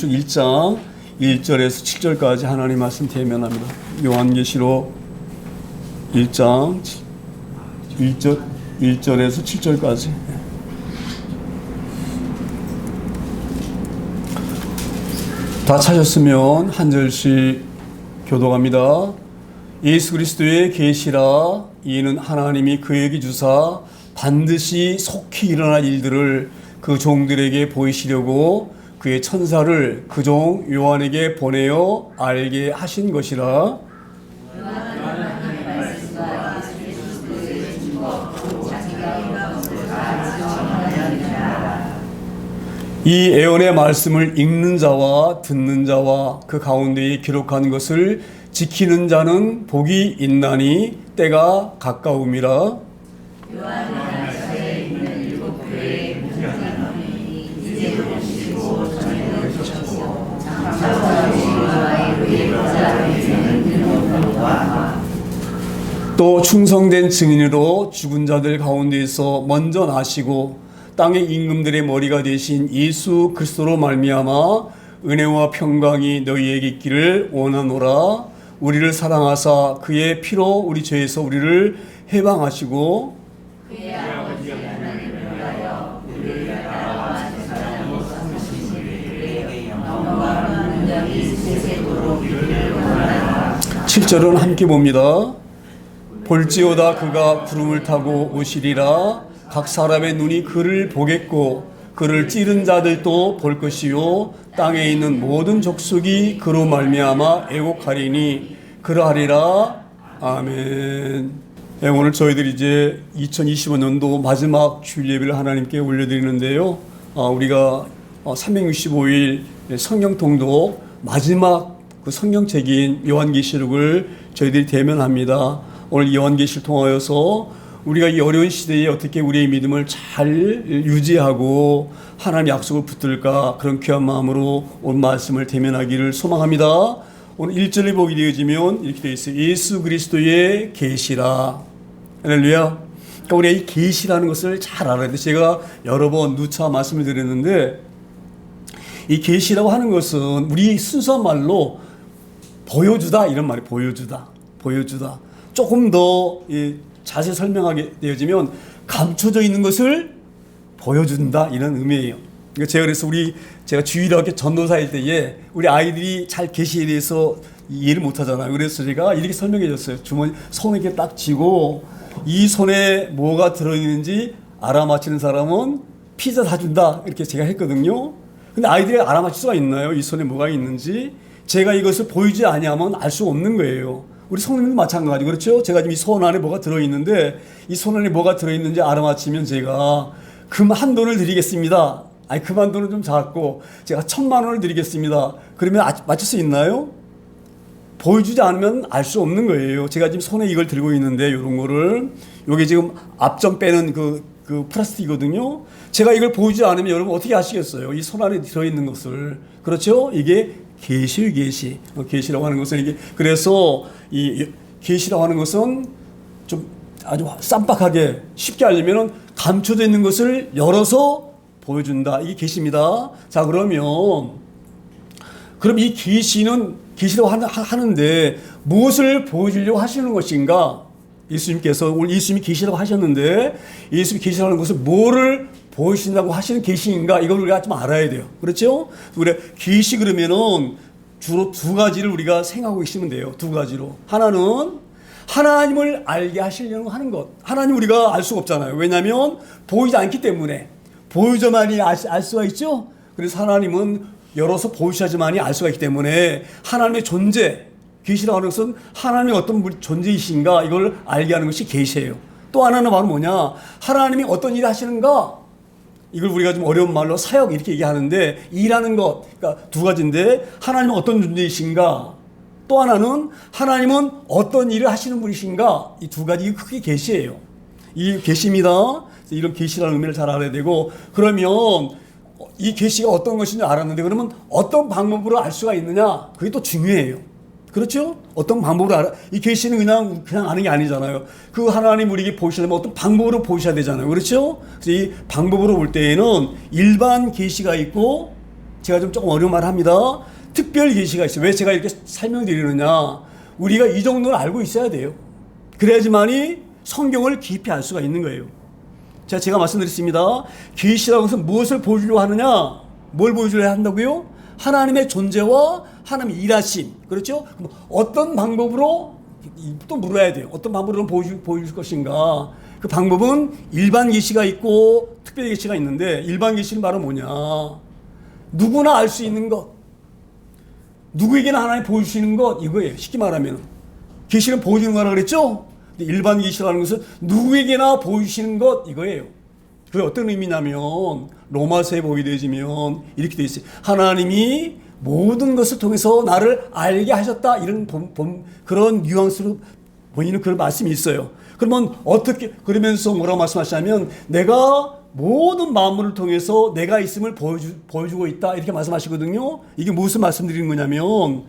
1장 1절에서 7절까지 하나님 말씀 대면합니다. 요한계시록 1장 1절에서 7절까지. 다 찾았으면 한 절씩 교독합니다. 예수 그리스도의 계시라. 이는 하나님이 그에게 주사 반드시 속히 일어날 일들을 그 종들에게 보이시려고 그의 천사를 그 종 요한에게 보내어 알게 하신 것이라. 이 예언의 말씀을 읽는 자와 듣는 자와 그 가운데에 기록한 것을 지키는 자는 복이 있나니 때가 가까움이라. 또 충성된 증인으로 죽은 자들 가운데에서 먼저 나시고 땅의 임금들의 머리가 되신 예수 그리스도로 말미암아 은혜와 평강이 너희에게 있기를 원하노라. 우리를 사랑하사 그의 피로 우리 죄에서 우리를 해방하시고 그의 아버지 하나님을 위하여 우리를 따라와 제사장으로 삼으신 우리를 영광과 능력이 세세토록 이르기를 원하노라. 7절은 함께 봅니다. 볼지어다 그가 구름을 타고 오시리라. 각 사람의 눈이 그를 보겠고 그를 찌른 자들도 볼 것이요 땅에 있는 모든 족속이 그로 말미암아 애곡하리니 그러하리라. 아멘. 네, 오늘 저희들이 이제 2025년도 마지막 주일 예배를 하나님께 올려드리는데요. 우리가 365일 성경 통독 마지막 그 성경책인 요한계시록을 저희들이 대면합니다. 오늘 요한계시를 통하여서 우리가 이 어려운 시대에 어떻게 우리의 믿음을 잘 유지하고 하나님의 약속을 붙들까, 그런 귀한 마음으로 오늘 말씀을 대면하기를 소망합니다. 오늘 1절을 보게 되어지면 이렇게 되어 있어요. 예수 그리스도의 계시라. 할렐루야. 그러니까 우리가 이 계시라는 것을 잘 알아야 돼. 제가 여러 번 누차 말씀을 드렸는데, 이 계시라고 하는 것은 우리 순수한 말로 보여주다 이런 말이 보여주다. 조금 더 자세히 설명하게 되어지면 감춰져 있는 것을 보여준다 이런 의미예요. 그러니까 제가 그래서 제가 주일학교 전도사일 때에 우리 아이들이 잘 계시에 대해서 이해를 못하잖아요. 그래서 제가 이렇게 설명해 줬어요. 주머니 손에 이렇게 딱 쥐고 이 손에 뭐가 들어있는지 알아맞히는 사람은 피자 사준다 이렇게 제가 했거든요. 근데 아이들이 알아맞힐 수가 있나요? 이 손에 뭐가 있는지. 제가 이것을 보이지 아니하면 알 수 없는 거예요. 우리 성령님도 마찬가지. 그렇죠? 제가 지금 이 손 안에 뭐가 들어있는데 이 손 안에 뭐가 들어있는지 알아맞히면 제가 금 한 돈을 드리겠습니다. 아니 금 한 돈은 좀 작고 제가 1,000만 원을 드리겠습니다. 그러면 맞출 수 있나요? 보여주지 않으면 알 수 없는 거예요. 제가 지금 손에 이걸 들고 있는데 이런 거를 이게 지금 앞점 빼는 그 플라스틱이거든요. 제가 이걸 보여주지 않으면 여러분 어떻게 아시겠어요? 이 손 안에 들어있는 것을. 그렇죠? 이게 계시라고 하는 것은 이게, 그래서 이 계시라고 하는 것은 좀 아주 쌈박하게 쉽게 알려면은 감춰져 있는 것을 열어서 보여준다. 이게 계시입니다. 자, 그럼 이 계시라고 하는데 무엇을 보여주려고 하시는 것인가? 예수님께서 오늘 예수님이 계시라고 하셨는데 예수님이 계시라는 것은 뭐를 보여주신다고 하시는 계시인가? 이걸 우리가 좀 알아야 돼요. 그렇죠? 우리 계시 그러면은 주로 두 가지를 우리가 생각하고 있으면 돼요. 두 가지로. 하나는 하나님을 알게 하시려고 하는 것. 하나님 우리가 알 수가 없잖아요. 왜냐하면 보이지 않기 때문에. 보여줘만이 알 수가 있죠. 그래서 하나님은 열어서 보여주셔야지만이 알 수가 있기 때문에 하나님의 존재, 계시라고 하는 것은 하나님의 어떤 존재이신가 이걸 알게 하는 것이 계시예요. 또 하나는 바로 뭐냐? 하나님이 어떤 일을 하시는가? 이걸 우리가 좀 어려운 말로 사역 이렇게 얘기하는데, 일하는 것, 그러니까 두 가지인데, 하나님은 어떤 존재이신가? 또 하나는 하나님은 어떤 일을 하시는 분이신가? 이 두 가지 크게 계시예요. 이 계시입니다. 이런 계시라는 의미를 잘 알아야 되고, 그러면 이 계시가 어떤 것인지 알았는데, 그러면 어떤 방법으로 알 수가 있느냐? 그게 또 중요해요. 그렇죠? 어떤 방법으로 알아? 이 계시는 그냥 아는 게 아니잖아요. 그 하나님 우리에게 보시려면 어떤 방법으로 보셔야 되잖아요. 그렇죠? 그래서 이 방법으로 볼 때에는 일반 계시가 있고 제가 좀 조금 어려운 말을 합니다. 특별 계시가 있어요. 왜 제가 이렇게 설명드리느냐? 우리가 이 정도는 알고 있어야 돼요. 그래야지만이 성경을 깊이 알 수가 있는 거예요. 제가 말씀드렸습니다. 계시라고 해서 무엇을 보여주려고 하느냐? 뭘 보여주려고 한다고요? 하나님의 존재와 하나님의 일하심. 그렇죠? 어떤 방법으로 또 물어야 돼요. 어떤 방법으로 보여줄 것인가? 그 방법은 일반 계시가 있고 특별 계시가 있는데, 일반 계시는 바로 뭐냐? 누구나 알 수 있는 것, 누구에게나 하나님 보여주시는 것, 이거예요. 쉽게 말하면 계시는 보여주는 거라 그랬죠? 근데 일반 계시라는 것은 누구에게나 보여주시는 것, 이거예요. 그게 어떤 의미냐면 로마서에 보게 되지면 이렇게 되어 있어요. 하나님이 모든 것을 통해서 나를 알게 하셨다, 이런 그런 뉘앙스로 보이는 그런 말씀이 있어요. 그러면 어떻게, 그러면서 뭐라고 말씀하시냐면 내가 모든 만물을 통해서 내가 있음을 보여주고 있다, 이렇게 말씀하시거든요. 이게 무슨 말씀드리는 거냐면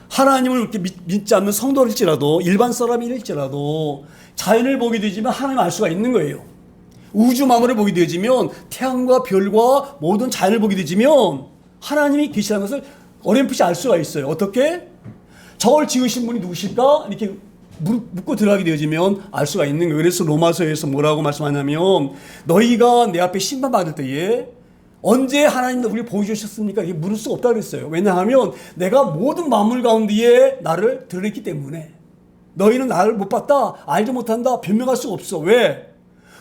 하나님을 이렇게 믿지 않는 성도일지라도, 일반 사람일지라도 자연을 보게 되지만 하나님을 알 수가 있는 거예요. 우주 만물을 보게 되지면 태양과 별과 모든 자연을 보게 되지면 하나님이 계시다는 것을 어렴풋이 알 수가 있어요. 어떻게? 저걸 지으신 분이 누구실까? 이렇게 묻고 들어가게 되어지면 알 수가 있는 거예요. 그래서 로마서에서 뭐라고 말씀하냐면 너희가 내 앞에 심판받을 때에 언제 하나님 우리를 보여주셨습니까? 이게 물을 수가 없다고 그랬어요. 왜냐하면 내가 모든 만물 가운데에 나를 드러냈기 때문에. 너희는 나를 못 봤다, 알지 못한다, 변명할 수가 없어. 왜?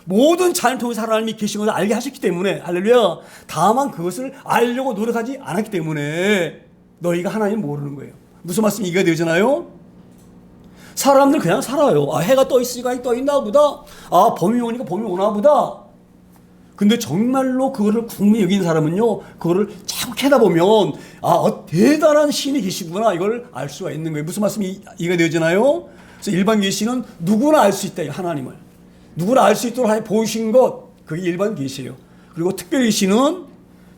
모든 자연을 통해서 하나님이 계신 것을 알게 하셨기 때문에. 할렐루야. 다만 그것을 알려고 노력하지 않았기 때문에 너희가 하나님을 모르는 거예요. 무슨 말씀이 이해가 되잖아요? 사람들 그냥 살아요. 해가 떠 있으니까 떠 있나 보다. 봄이 오니까 봄이 오나 보다. 근데 정말로 그거를 국민이 여기는 사람은요, 그거를 자꾸 캐다 보면 대단한 신이 계시구나, 이걸 알 수가 있는 거예요. 무슨 말씀이 이해가 되잖아요? 그래서 일반 계시는 누구나 알 수 있다, 하나님을. 누구나 알 수 있도록 하여 보이신 것, 그게 일반 계시예요. 그리고 특별 계시는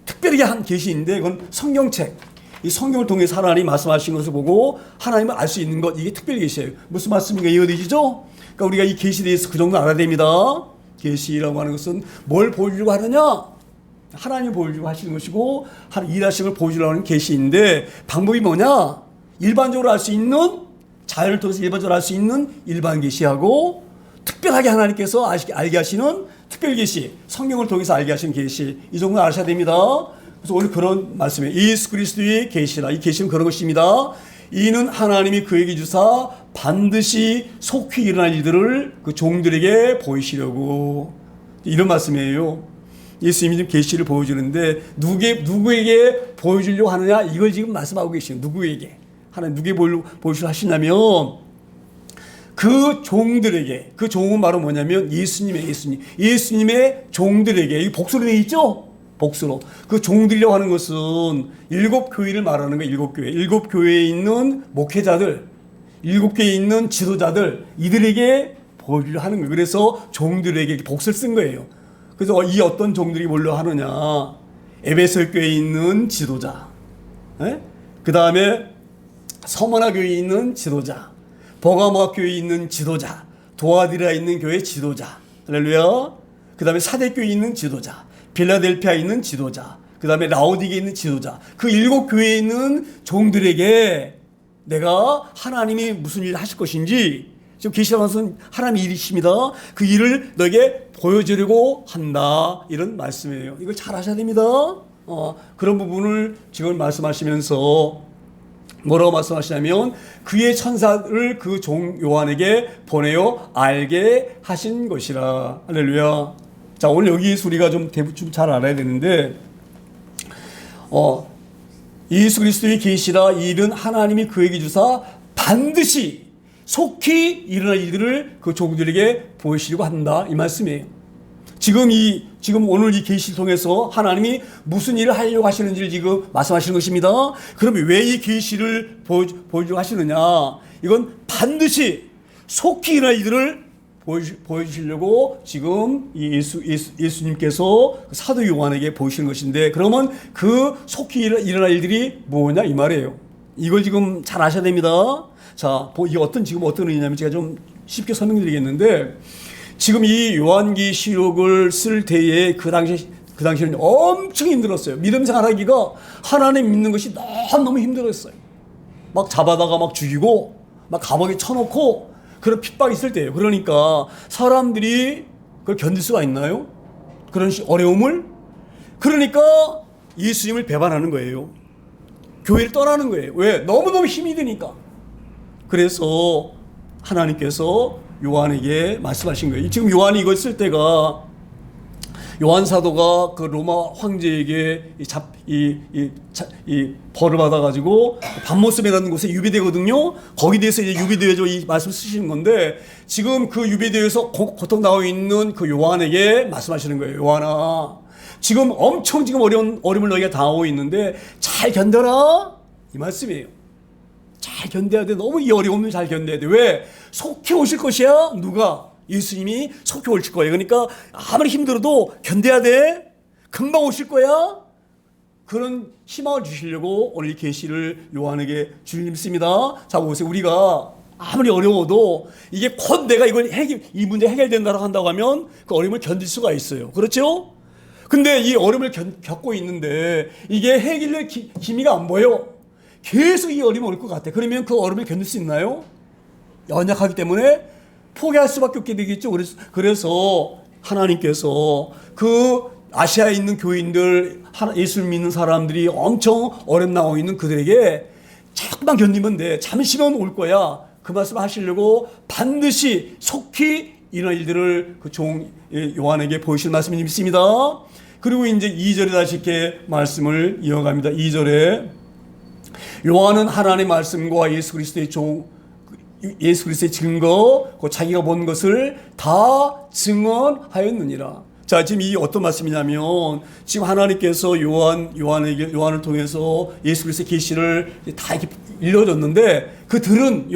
특별하게 한 계시인데, 이건 성경책, 이 성경을 통해서 하나님이 말씀하신 것을 보고 하나님을 알 수 있는 것, 이게 특별 계시예요. 무슨 말씀인가 이해되시죠? 그러니까 우리가 이 계시에 대해서 그 정도 알아야 됩니다. 계시라고 하는 것은 뭘 보여주려고 하느냐? 하나님을 보여주려고 하시는 것이고, 일하신 걸 보여주려고 하는 계시인데, 방법이 뭐냐? 일반적으로 알 수 있는, 자연을 통해서 일반적으로 알 수 있는 일반 계시하고, 특별하게 하나님께서 알게 하시는 특별 계시, 성경을 통해서 알게 하시는 계시, 이 정도 아셔야 됩니다. 그래서 오늘 그런 말씀이에요. 예수 그리스도의 계시라. 이 계시는 그런 것입니다. 이는 하나님이 그에게 주사 반드시 속히 일어날 일들을 그 종들에게 보이시려고, 이런 말씀이에요. 예수님이 지금 계시를 보여주는데 누구에게 보여주려고 하느냐, 이걸 지금 말씀하고 계시는. 누구에게 하나님 누구에게 보여주려고 하시냐면 그 종들에게. 그 종은 바로 뭐냐면 예수님의 종들에게. 이 복수로 되어 있죠? 복수로. 그 종들이라고 하는 것은 7교회를 말하는 거예요. 7교회. 7교회에 있는 목회자들, 7교회에 있는 지도자들, 이들에게 보여주려 하는 거예요. 그래서 종들에게 복수를 쓴 거예요. 그래서 이 어떤 종들이 뭘로 하느냐? 에베소 교회에 있는 지도자, 그 다음에 서머나 교회에 있는 지도자, 버가모아 교회에 있는 지도자, 도아디라에 있는 교회 지도자, 할렐루야. 그 다음에 사대교회에 있는 지도자, 빌라델피아에 있는 지도자, 그 다음에 라오디게에 있는 지도자, 그 7교회에 있는 종들에게 내가 하나님이 무슨 일을 하실 것인지, 지금 계시라는 것은 하나님의 일이십니다. 그 일을 너에게 보여주려고 한다, 이런 말씀이에요. 이걸 잘 하셔야 됩니다. 그런 부분을 지금 말씀하시면서 뭐라고 말씀하시냐면 그의 천사를 그 종 요한에게 보내어 알게 하신 것이라. 할렐루야. 자, 오늘 여기에서 우리가 좀 잘 알아야 되는데, 예수 그리스도의 계시라. 이 일은 하나님이 그에게 주사 반드시 속히 일어날 일들을 그 종들에게 보이시려고 한다, 이 말씀이에요. 지금 오늘 이 계시를 통해서 하나님이 무슨 일을 하려고 하시는지를 지금 말씀하시는 것입니다. 그럼 왜 이 계시를 보여주려고 하시느냐? 이건 반드시 속히 일어날 일들을 보여주시려고 지금 예수님께서 사도 요한에게 보이시는 것인데, 그러면 그 속히 일어날 일들이 뭐냐, 이 말이에요. 이걸 지금 잘 아셔야 됩니다. 자, 이게 지금 어떤 의미냐면, 제가 좀 쉽게 설명드리겠는데, 지금 이 요한계시록을 쓸 때에 그 당시 그 당시에는 엄청 힘들었어요. 믿음 생활하기가 하나님 믿는 것이 너무 힘들었어요. 막 잡아다가 막 죽이고 막 감옥에 쳐놓고 그런 핍박이 있을 때예요. 그러니까 사람들이 그걸 견딜 수가 있나요? 그런 어려움을? 그러니까 예수님을 배반하는 거예요. 교회를 떠나는 거예요. 왜? 너무너무 힘이 드니까. 그래서 하나님께서 요한에게 말씀하신 거예요. 지금 요한이 이걸 쓸 때가 요한 사도가 그 로마 황제에게 벌을 받아가지고 밤모습이라는 곳에 유배되거든요. 거기 대해서 이제 유배되어서 이 말씀 쓰시는 건데, 지금 그 유배되어서 고통 당하고 있는 그 요한에게 말씀하시는 거예요. 요한아, 지금 엄청 지금 어려움을 너희가 당하고 있는데 잘 견뎌라, 이 말씀이에요. 잘 견뎌야 돼. 너무 이 어려움을 잘 견뎌야 돼. 왜? 속히 오실 것이야. 누가? 예수님이 속히 오실 거예요. 그러니까 아무리 힘들어도 견뎌야 돼. 금방 오실 거야. 그런 희망을 주시려고 오늘 이 계시를 요한에게 주님 씁니다. 자, 보세요. 우리가 아무리 어려워도 이게 곧 내가 이 문제 해결된다고 한다고 하면 그 어려움을 견딜 수가 있어요. 그렇죠? 근데 이 어려움을 겪고 있는데 이게 해결될 기미가 안 보여. 계속 이 어려움이 올 것 같아. 그러면 그 어려움을 견딜 수 있나요? 연약하기 때문에 포기할 수밖에 없게 되겠죠. 그래서 하나님께서 그 아시아에 있는 교인들, 예수를 믿는 사람들이 엄청 어렵 나오고 있는 그들에게 조금만 견디면 돼. 잠시만 올 거야. 그 말씀 하시려고 반드시 속히 이런 일들을 그 종 요한에게 보이실 말씀이 있습니다. 그리고 이제 2절에 다시 이렇게 말씀을 이어갑니다. 2절에 요한은 하나님의 말씀과 예수 그리스도의 증거, 자기가 본 것을 다 증언하였느니라. 자, 지금 이 어떤 말씀이냐면, 지금 하나님께서 요한을 통해서 예수 그리스도의 계시를 다 이렇게 일러줬는데, 그들은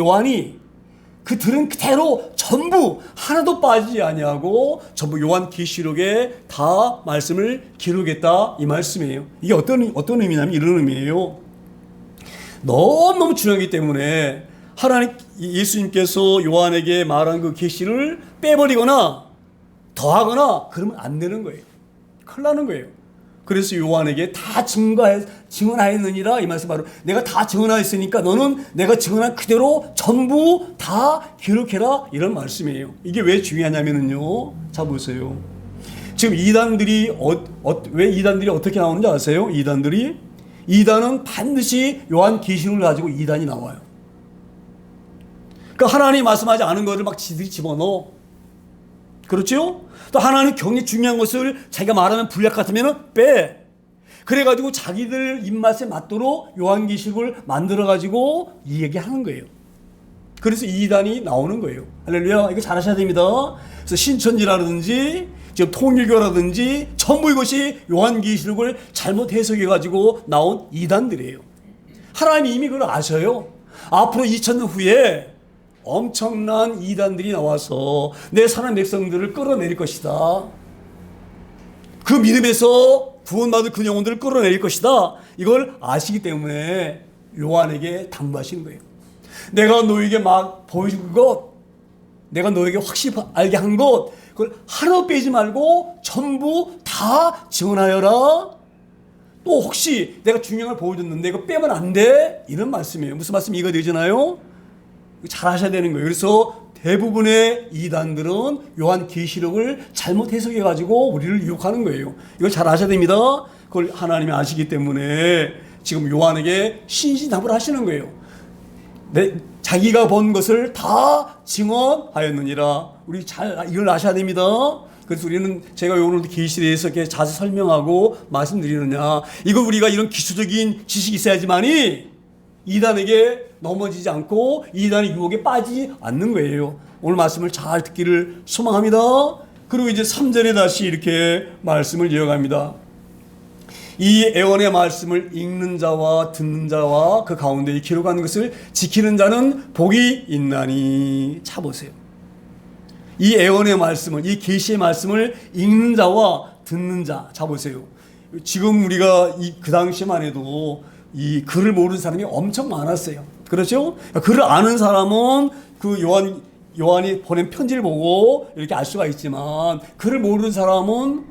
그대로 전부 하나도 빠지지 아니하고 전부 요한 계시록에 다 말씀을 기록했다, 이 말씀이에요. 이게 어떤 의미냐면 이런 의미예요. 너무너무 중요하기 때문에 예수님께서 요한에게 말한 그 계시를 빼버리거나 더하거나 그러면 안 되는 거예요. 큰일 나는 거예요. 그래서 요한에게 다 증언하였느니라, 이 말씀 바로 내가 다 증언하였으니까 너는 내가 증언한 그대로 전부 다 기록해라, 이런 말씀이에요. 이게 왜 중요하냐면요, 자 보세요. 지금 이단들이 왜 이단들이 어떻게 나오는지 아세요? 이단은 반드시 요한 계시록을 가지고 이단이 나와요. 그러니까 하나님이 말씀하지 않은 것을 막 지들이 집어넣어. 그렇죠? 또 하나님 경리 중요한 것을 자기가 말하면 불약 같으면 빼. 그래가지고 자기들 입맛에 맞도록 요한계시록을 만들어가지고 이 얘기하는 거예요. 그래서 이단이 나오는 거예요. 할렐루야. 이거 잘하셔야 됩니다. 그래서 신천지라든지 지금 통일교라든지 전부 이것이 요한계시록을 잘못 해석해가지고 나온 이단들이에요. 하나님이 이미 그걸 아셔요. 앞으로 2000년 후에 엄청난 이단들이 나와서 내 사랑 백성들을 끌어내릴 것이다. 그 믿음에서 구원받을 그 영혼들을 끌어내릴 것이다. 이걸 아시기 때문에 요한에게 당부하시는 거예요. 내가 너에게 막 보여준 것, 내가 너에게 확실히 알게 한 것, 그걸 하나 빼지 말고 전부 다 증언하여라. 또 혹시 내가 중요한 걸 보여줬는데 이거 빼면 안 돼, 이런 말씀이에요. 무슨 말씀 이거 되잖아요. 잘 하셔야 되는 거예요. 그래서 대부분의 이단들은 요한 계시록을 잘못 해석해 가지고 우리를 유혹하는 거예요. 이걸 잘 아셔야 됩니다. 그걸 하나님이 아시기 때문에 지금 요한에게 신신답을 하시는 거예요. 자기가 본 것을 다 증언하였느니라. 우리 이걸 아셔야 됩니다. 그래서 우리는 제가 오늘도 계시에 대해서 이렇게 자세히 설명하고 말씀드리느냐, 이거 우리가 이런 기초적인 지식이 있어야지만이 이단에게 넘어지지 않고 이단의 유혹에 빠지지 않는 거예요. 오늘 말씀을 잘 듣기를 소망합니다. 그리고 이제 3절에 다시 이렇게 말씀을 이어갑니다. 이 애원의 말씀을 읽는 자와 듣는 자와 그 가운데 기록하는 것을 지키는 자는 복이 있나니. 차 보세요. 이 애원의 말씀을, 이 계시의 말씀을 읽는 자와 듣는 자, 자 보세요. 지금 우리가 그 당시만 해도 이 글을 모르는 사람이 엄청 많았어요. 그렇죠? 글을 아는 사람은 그 요한이 보낸 편지를 보고 이렇게 알 수가 있지만, 글을 모르는 사람은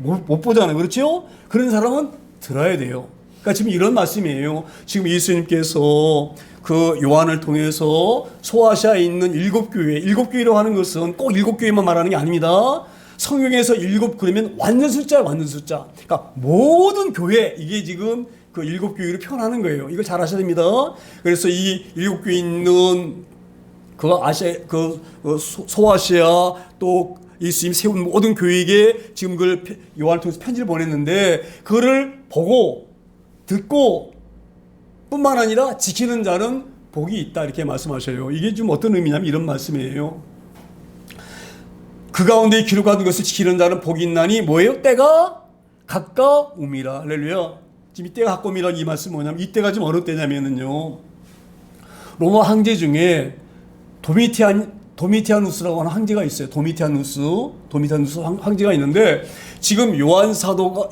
못 보잖아요. 그렇죠? 그런 사람은 들어야 돼요. 그러니까 지금 이런 말씀이에요. 지금 예수님께서 그 요한을 통해서 소아시아에 있는 7교회, 7교회라고 하는 것은 꼭 7교회만 말하는 게 아닙니다. 성경에서 7 그러면 완전 숫자예요, 완전 숫자. 그러니까 모든 교회, 이게 지금 그 7교회로 표현하는 거예요. 이걸 잘 아셔야 됩니다. 그래서 이 7교회 있는 그 아시아, 소아시아 또 예수님 세운 모든 교회에게 지금 그걸 요한을 통해서 편지를 보냈는데 그거를 보고 듣고 뿐만 아니라 지키는 자는 복이 있다 이렇게 말씀하셔요. 이게 좀 어떤 의미냐면 이런 말씀이에요. 그 가운데 기록한 것을 지키는 자는 복이 있나니 뭐예요? 때가 가까움이라. 할렐루야. 지금 이 때가 가까움이라 이 말씀 뭐냐면 이 때가 지금 어느 때냐면은요. 로마 황제 중에 도미티아누스라고 하는 황제가 있어요. 도미티아누스 황제가 있는데 지금 요한 사도가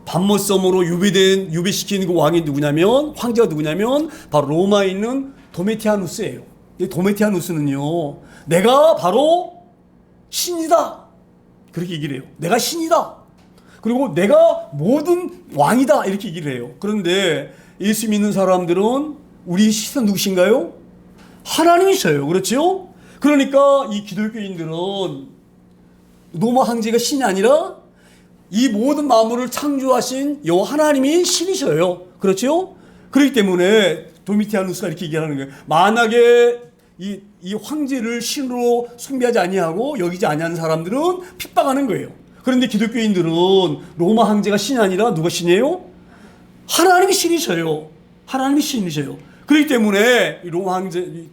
밤모섬으로 유배시킨 그 왕이 누구냐면 황제가 누구냐면 바로 로마에 있는 도미티아누스예요. 이 도미티아누스는요. 내가 바로 신이다. 그렇게 얘기를 해요. 내가 신이다. 그리고 내가 모든 왕이다. 이렇게 얘기를 해요. 그런데 예수 믿는 사람들은 우리 신은 누구신가요? 하나님이셔요. 그렇죠? 그러니까 이 기독교인들은 로마 황제가 신이 아니라 이 모든 만물을 창조하신 여호와 하나님이 신이셔요. 그렇죠? 그렇기 때문에 도미티아누스가 이렇게 얘기하는 거예요. 만약에 이 황제를 신으로 숭배하지 아니하고 여기지 아니하는 사람들은 핍박하는 거예요. 그런데 기독교인들은 로마 황제가 신이 아니라 누가 신이에요? 하나님이 신이셔요. 하나님이 신이셔요. 그렇기 때문에 로마 황제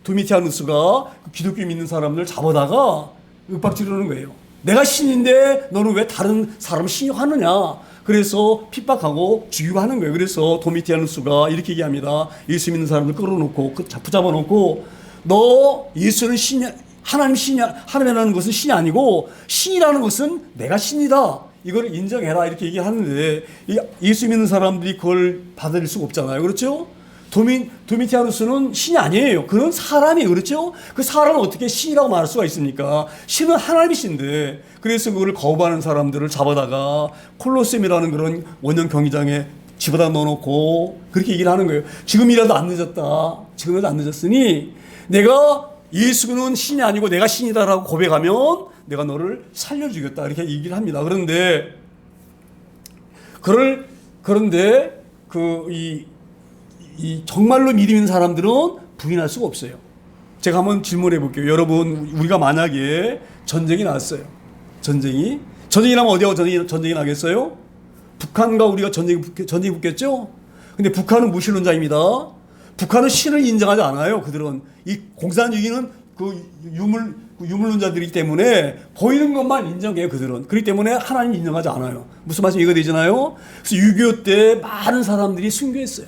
도미티아누스가 기독교 믿는 사람들 잡아다가 윽박지르는 거예요. 내가 신인데 너는 왜 다른 사람을 신용하느냐. 그래서 핍박하고 죽이고 하는 거예요. 그래서 도미티아누스가 이렇게 얘기합니다. 예수 믿는 사람들 끌어놓고 붙잡아놓고 너 예수는 신이 하나님이라는 것은 신이 아니고 신이라는 것은 내가 신이다. 이걸 인정해라 이렇게 얘기하는데 예수 믿는 사람들이 그걸 받아들일 수가 없잖아요. 그렇죠? 도미티아누스는 신이 아니에요. 그건 사람이에요. 그렇죠? 그 사람은 어떻게 신이라고 말할 수가 있습니까? 신은 하나님이신데 그래서 그걸 거부하는 사람들을 잡아다가 콜로세움이라는 그런 원형 경기장에 집어다 넣어놓고 그렇게 얘기를 하는 거예요. 지금이라도 안 늦었다. 지금이라도 안 늦었으니 내가 예수는 신이 아니고 내가 신이다라고 고백하면 내가 너를 살려주겠다. 이렇게 얘기를 합니다. 그런데 이 정말로 믿음 있는 사람들은 부인할 수가 없어요. 제가 한번 질문해 볼게요. 여러분, 우리가 만약에 전쟁이 났어요. 전쟁이 나면 어디하고 전쟁이 나겠어요? 북한과 우리가 전쟁이 붙겠죠? 근데 북한은 무신론자입니다. 북한은 신을 인정하지 않아요. 그들은 이 공산주의는 그 유물론자들이기 때문에 보이는 것만 인정해요. 그들은. 그렇기 때문에 하나님 인정하지 않아요. 무슨 말씀 이해가 되잖아요. 그래서 6.25 때 많은 사람들이 순교했어요.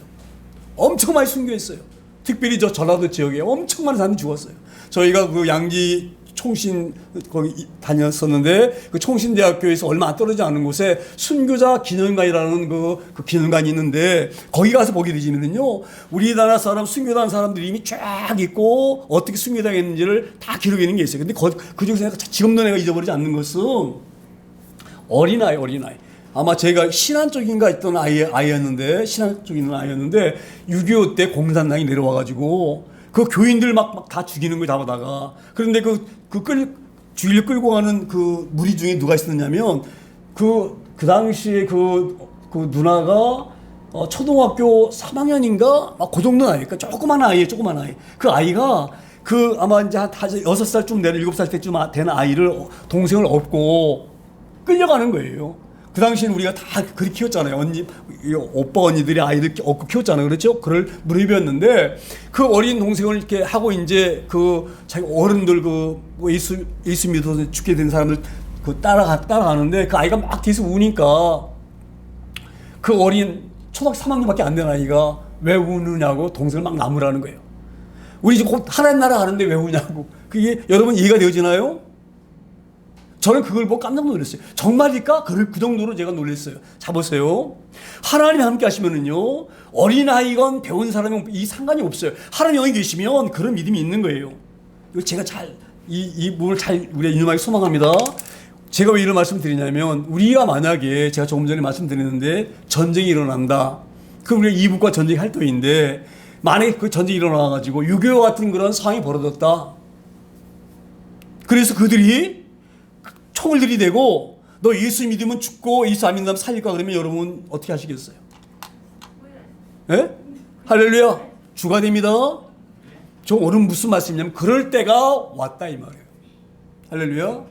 엄청 많이 순교했어요. 특별히 저 전라도 지역에 엄청 많은 사람이 죽었어요. 저희가 그 양지 총신 거기 다녔었는데 그 총신대학교에서 얼마 안 떨어지지 않은 곳에 순교자 기념관이라는 그 기념관이 있는데 거기 가서 보게 되시면요 우리나라 사람 순교당한 사람들이 이미 쫙 있고 어떻게 순교당했는지를 다 기록해 있는 게 있어요. 근데 그 중에서 지금도 내가 잊어버리지 않는 것은 어린아이. 아마 제가 신안 쪽인가 있던 아이였는데 신안 쪽에 있는 아이였는데 6.25 때 공산당이 내려와가지고 그 교인들 막 다 죽이는 걸 잡아다가 그런데 주위를 끌고 가는 그 무리 중에 누가 있었냐면 그 당시에 그 누나가 초등학교 3학년인가 막 그 정도 나이니까 조그만 아이. 그 아이가 아마 이제 한 6살쯤 되는 7살 때쯤 되는 아이를 동생을 업고 끌려가는 거예요. 그 당시에는 우리가 다 그렇게 키웠잖아요. 오빠 언니들이 아이들 얻고 키웠잖아요. 그렇죠? 그럴 무렵이었는데 그 어린 동생을 이렇게 하고 이제 자기 어른들 예수 믿어서 죽게 된 사람들 따라가는데 그 아이가 막 뒤에서 우니까 그 어린 초등학교 3학년밖에 안 된 아이가 왜 우느냐고 동생을 막 나무라는 거예요. 우리 지금 곧 하나님 나라 가는데 왜 우냐고. 그게 여러분 이해가 되어지나요? 저는 그걸 보고 깜짝 놀랐어요. 정말일까? 그 정도로 제가 놀랐어요. 자, 보세요. 하나님이 함께 하시면은요, 어린아이건 배운 사람이건 이 상관이 없어요. 하나님 여기 계시면 그런 믿음이 있는 거예요. 이거 제가 이 부분을 잘 우리가 인정하기 소망합니다. 제가 왜 이런 말씀 드리냐면, 우리가 만약에 제가 조금 전에 말씀드렸는데 전쟁이 일어난다. 그럼 우리가 이북과 전쟁이 할 터인데, 만약에 그 전쟁이 일어나가지고 6.25 같은 그런 상황이 벌어졌다. 그래서 그들이 총을 들이대고 너 예수 믿으면 죽고 예수 안 믿으면 살릴까 그러면 여러분 어떻게 하시겠어요? 예? 할렐루야. 주가 됩니다. 저 오늘 무슨 말씀이냐면 그럴 때가 왔다 이 말이에요. 할렐루야.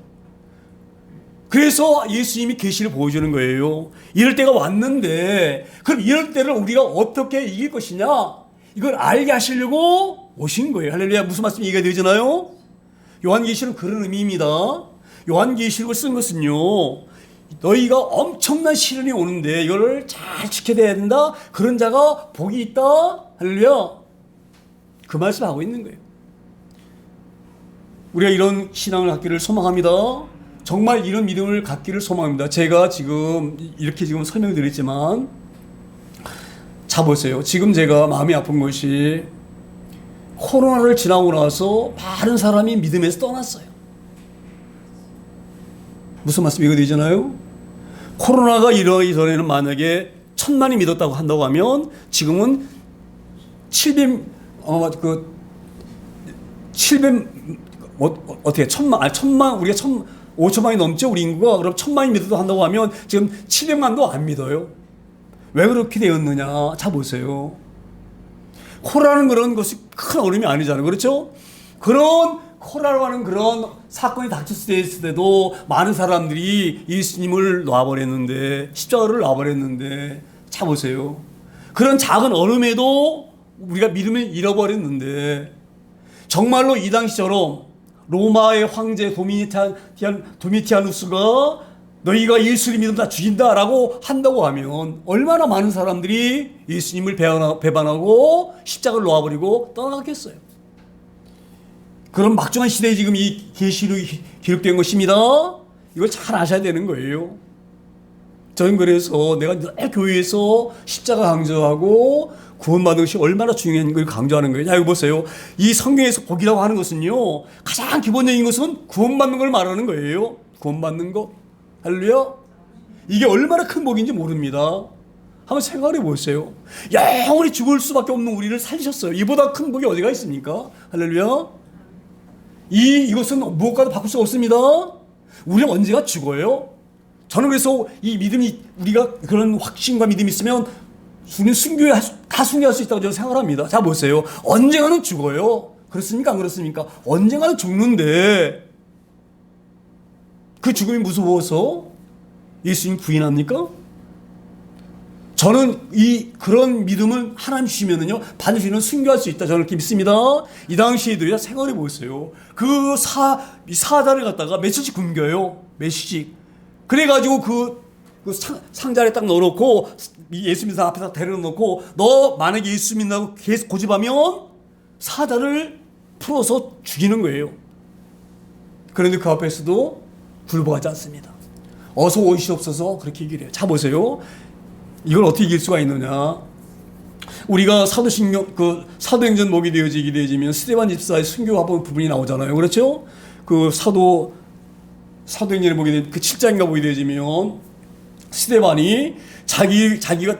그래서 예수님이 계시를 보여주는 거예요. 이럴 때가 왔는데 그럼 이럴 때를 우리가 어떻게 이길 것이냐, 이걸 알게 하시려고 오신 거예요. 할렐루야. 무슨 말씀이 이해가 되잖아요. 요한계시록은 그런 의미입니다. 요한계시록을 쓴 것은요, 너희가 엄청난 시련이 오는데 이거를 잘 지켜야 된다. 그런 자가 복이 있다. 할렐루야. 그 말씀을 하고 있는 거예요. 우리가 이런 신앙을 갖기를 소망합니다. 정말 이런 믿음을 갖기를 소망합니다. 제가 지금 이렇게 지금 설명을 드렸지만, 자 보세요. 지금 제가 마음이 아픈 것이 코로나를 지나고 나서 많은 사람이 믿음에서 떠났어요. 무슨 말씀 이거 되잖아요. 코로나가 이러기 전에는 만약에 1,000만이 믿었다고 한다고 하면 지금은 700 어떻게 1,000만 우리가 5천만이 넘죠 우리 인구가. 그럼 1,000만이 믿었다고 한다고 하면 지금 700만도 안 믿어요. 왜 그렇게 되었느냐? 자 보세요. 코로나는 그런 것이 큰 어려움이 아니잖아요. 그렇죠? 그런 코로나로 하는 그런 사건이 닥쳤을 때도 많은 사람들이 예수님을 놔버렸는데, 십자가를 놔버렸는데, 자 보세요. 그런 작은 어려움에도 우리가 믿음을 잃어버렸는데, 정말로 이 당시처럼 로마의 황제 도미티아누스가 너희가 예수를 믿으면 다 죽인다라고 한다고 하면 얼마나 많은 사람들이 예수님을 배반하고 십자가를 놓아버리고 떠나갔겠어요. 그런 막중한 시대에 지금 이 계시록이 기록된 것입니다. 이걸 잘 아셔야 되는 거예요. 저는 그래서 내가 늘 교회에서 십자가 강조하고 구원받는 것이 얼마나 중요한 걸 강조하는 거예요. 자, 이거 보세요. 이 성경에서 복이라고 하는 것은요, 가장 기본적인 것은 구원받는 걸 말하는 거예요. 구원받는 거. 할렐루야. 이게 얼마나 큰 복인지 모릅니다. 한번 생각해 보세요. 영원히 죽을 수밖에 없는 우리를 살리셨어요. 이보다 큰 복이 어디가 있습니까? 할렐루야. 이것은 무엇과도 바꿀 수가 없습니다. 우리는 언제가 죽어요? 저는 그래서 이 믿음이, 우리가 그런 확신과 믿음이 있으면 우리는 다 순교할 수 있다고 저는 생각합니다. 자 보세요. 언젠가는 죽어요. 그렇습니까? 안 그렇습니까? 언젠가는 죽는데 그 죽음이 무서워서 예수님 부인합니까? 저는 그런 믿음을 하나님 주시면은요, 반드시 순교할 수 있다. 저는 그렇게 믿습니다. 이 당시에도요, 생각해 보세요. 그 사자를 갖다가 며칠씩 굶겨요. 며칠씩. 그래가지고 그 상자에 딱 넣어놓고 예수 믿는 사람 앞에서 데려놓고 너 만약에 예수 믿는다고 계속 고집하면 사자를 풀어서 죽이는 거예요. 그런데 그 앞에서도 굴복하지 않습니다. 어서 오시옵소서 그렇게 얘기를 해요. 자 보세요. 이걸 어떻게 이길 수가 있느냐? 우리가 사도행전 보게 되어지면 스데반 집사의 순교 부분이 나오잖아요. 그렇죠? 그 사도행전을 보게 되면 그 7장인가 보게 되어지면 스데반이 자기가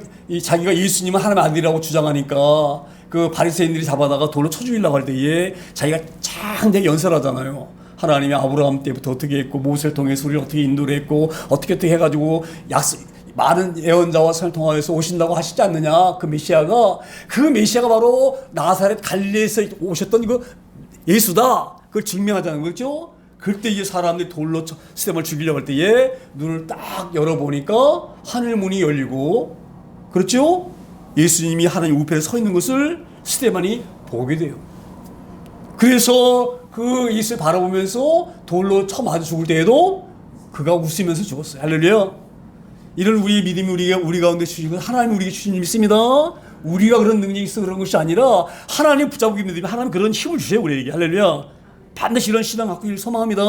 예수님은 하나님의 아들이라고 주장하니까 그 바리새인들이 잡아다가 돌로 쳐 죽이려고 할 때에 자기가 창대하게 연설하잖아요. 하나님이 아브라함 때부터 어떻게 했고 모세를 통해서 우리를 어떻게 인도를 했고 어떻게 해가지고 많은 예언자와 선을 통하여서 오신다고 하시지 않느냐. 그 메시아가 바로 나사렛 갈릴리에서 오셨던 그 예수다. 그걸 증명하자는 거죠. 그때 이제 사람들이 돌로 스데반을 죽이려고 할 때에 눈을 딱 열어보니까 하늘 문이 열리고, 그렇죠? 예수님이 하나님 우편에 서 있는 것을 스데반이 보게 돼요. 그래서 그 예수를 바라보면서 돌로 쳐맞아 죽을 때에도 그가 웃으면서 죽었어요. 할렐루야. 이런 우리의 믿음이 우리 가운데 주신 건 하나님이 우리에게 주신 믿습니다. 우리가 그런 능력이 있어 그런 것이 아니라 하나님 붙잡고 믿음이 하나님 그런 힘을 주세요 우리에게. 할렐루야. 반드시 이런 신앙 갖고 있기를 소망합니다.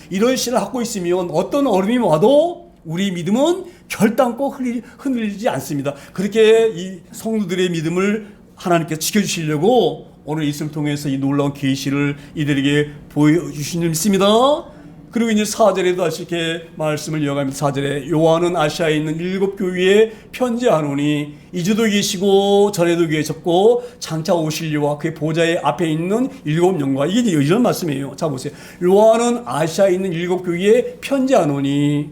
이런 신앙을 갖고 있으면 어떤 어려움이 와도 우리 믿음은 결단코 흔들리지 않습니다. 그렇게 이 성도들의 믿음을 하나님께서 지켜주시려고 오늘 이슬을 통해서 이 놀라운 계시를 이들에게 보여주신 줄 믿습니다. 그리고 이제 4절에도 다시 이렇게 말씀을 이어가면서 4절에 요한은 아시아에 있는 7교회에 편지하노니 이주도 계시고 전에도 계셨고 장차 오실리와 그의 보좌의 앞에 있는 7영과 이게 이런 말씀이에요. 자 보세요. 요한은 아시아에 있는 7교회에 편지하노니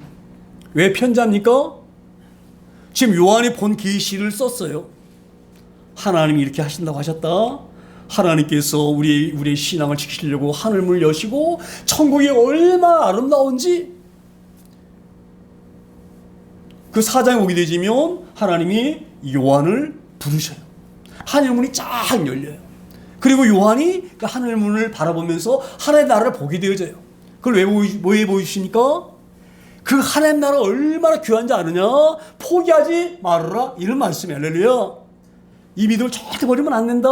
왜 편지합니까? 지금 요한이 본 계시를 썼어요. 하나님이 이렇게 하신다고 하셨다. 하나님께서 우리의 신앙을 지키시려고 하늘문을 여시고 천국이 얼마나 아름다운지 그 사장에 오게 되지면 하나님이 요한을 부르셔요. 하늘문이 쫙 열려요. 그리고 요한이 그 하늘문을 바라보면서 하나님의 나라를 보게 되어져요. 그걸 왜 보여주십니까? 그 하나님 나라 얼마나 귀한지 아느냐? 포기하지 말아라. 이런 말씀이에요. 할렐루야. 이 믿음을 절대 버리면 안 된다.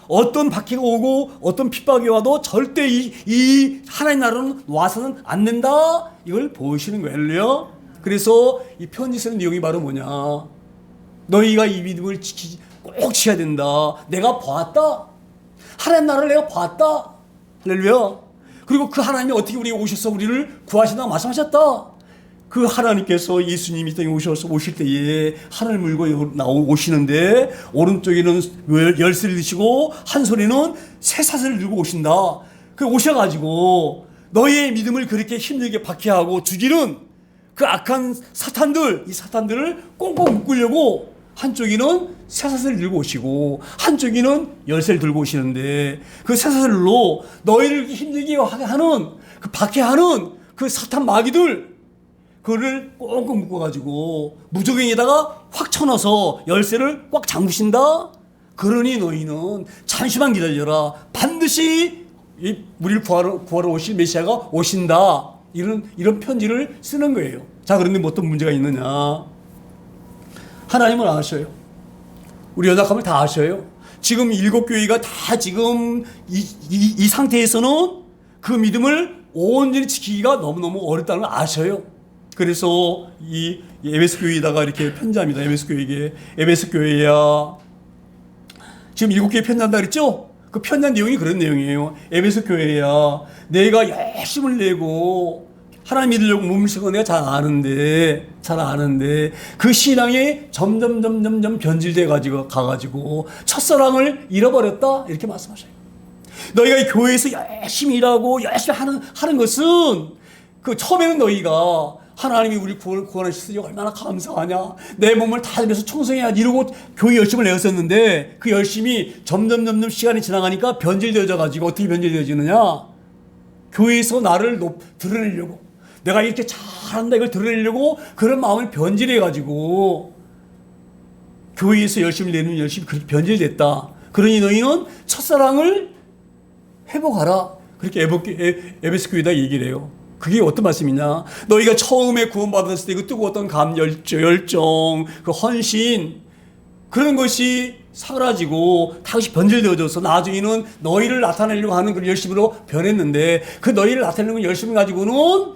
어떤 박해가 오고 어떤 핍박이 와도 절대 이 하나님 나라는 와서는 안 된다. 이걸 보여주시는 거예요. 할렐루야. 그래서 이 편지 쓰는 내용이 바로 뭐냐? 너희가 이 믿음을 꼭 지켜야 된다. 내가 봤다. 하나님 나라를 내가 봤다. 할렐루야. 그리고 그 하나님이 어떻게 우리에게 오셔서 우리를 구하신다고 말씀하셨다. 그 하나님께서 예수님이 땅에 오실 때에 하늘 물고 오시는데 오른쪽에는 열쇠를 드시고 한 손에는 쇠사슬을 들고 오신다. 그 오셔가지고 너희의 믿음을 그렇게 힘들게 박해하고 죽이는 그 악한 사탄들, 이 사탄들을 꽁꽁 묶으려고 한쪽에는 쇠사슬을 들고 오시고 한쪽에는 열쇠를 들고 오시는데 그 쇠사슬로 너희를 힘들게 하는 그 박해하는 그 사탄 마귀들 그거를 꽁꽁 묶어가지고 무적행에다가 확 쳐넣어서 열쇠를 꽉 잠그신다. 그러니 너희는 잠시만 기다려라. 반드시 우리를 구하러 오실 메시아가 오신다. 이런 편지를 쓰는 거예요. 자, 그런데 뭐 어떤 문제가 있느냐? 하나님은 아셔요. 우리 연약함을 다 아셔요. 지금 7교회가 다 지금 이 상태에서는 그 믿음을 온전히 지키기가 너무너무 어렵다는 걸 아셔요. 그래서 이 에베소 교회에다가 이렇게 편지합니다. 에베소 교회에게. 에베소 교회야. 지금 7교회 편지한다 그랬죠? 그 편지한 내용이 그런 내용이에요. 에베소 교회야. 내가 열심을 내고 하나님 믿으려고 몸을 쓰고 내가 잘 아는데 그 신앙이 점점 변질돼 가가지고 첫사랑을 잃어버렸다. 이렇게 말씀하셔요. 너희가 이 교회에서 열심히 일하고 열심히 하는 것은 그 처음에는 너희가 하나님이 우리 구원하셨으니 얼마나 감사하냐. 내 몸을 다 들여서 청소해야지 이러고 교회 열심을 내었었는데 그 열심이 점점 시간이 지나가니까 변질되어져 가지고 어떻게 변질되어지느냐. 교회에서 나를 드러내려고 내가 이렇게 잘한다 이걸 드러내려고 그런 마음을 변질해 가지고 교회에서 열심히 내는 열심히 그렇게 변질됐다. 그러니 너희는 첫사랑을 회복하라. 그렇게 에베소 교회에다 얘기를 해요. 그게 어떤 말씀이냐? 너희가 처음에 구원받았을 때 그 뜨거웠던 열정, 그 헌신 그런 것이 사라지고 다시 변질되어져서 나중에는 너희를 나타내려고 하는 그 열심으로 변했는데 그 너희를 나타내는 열심을 가지고는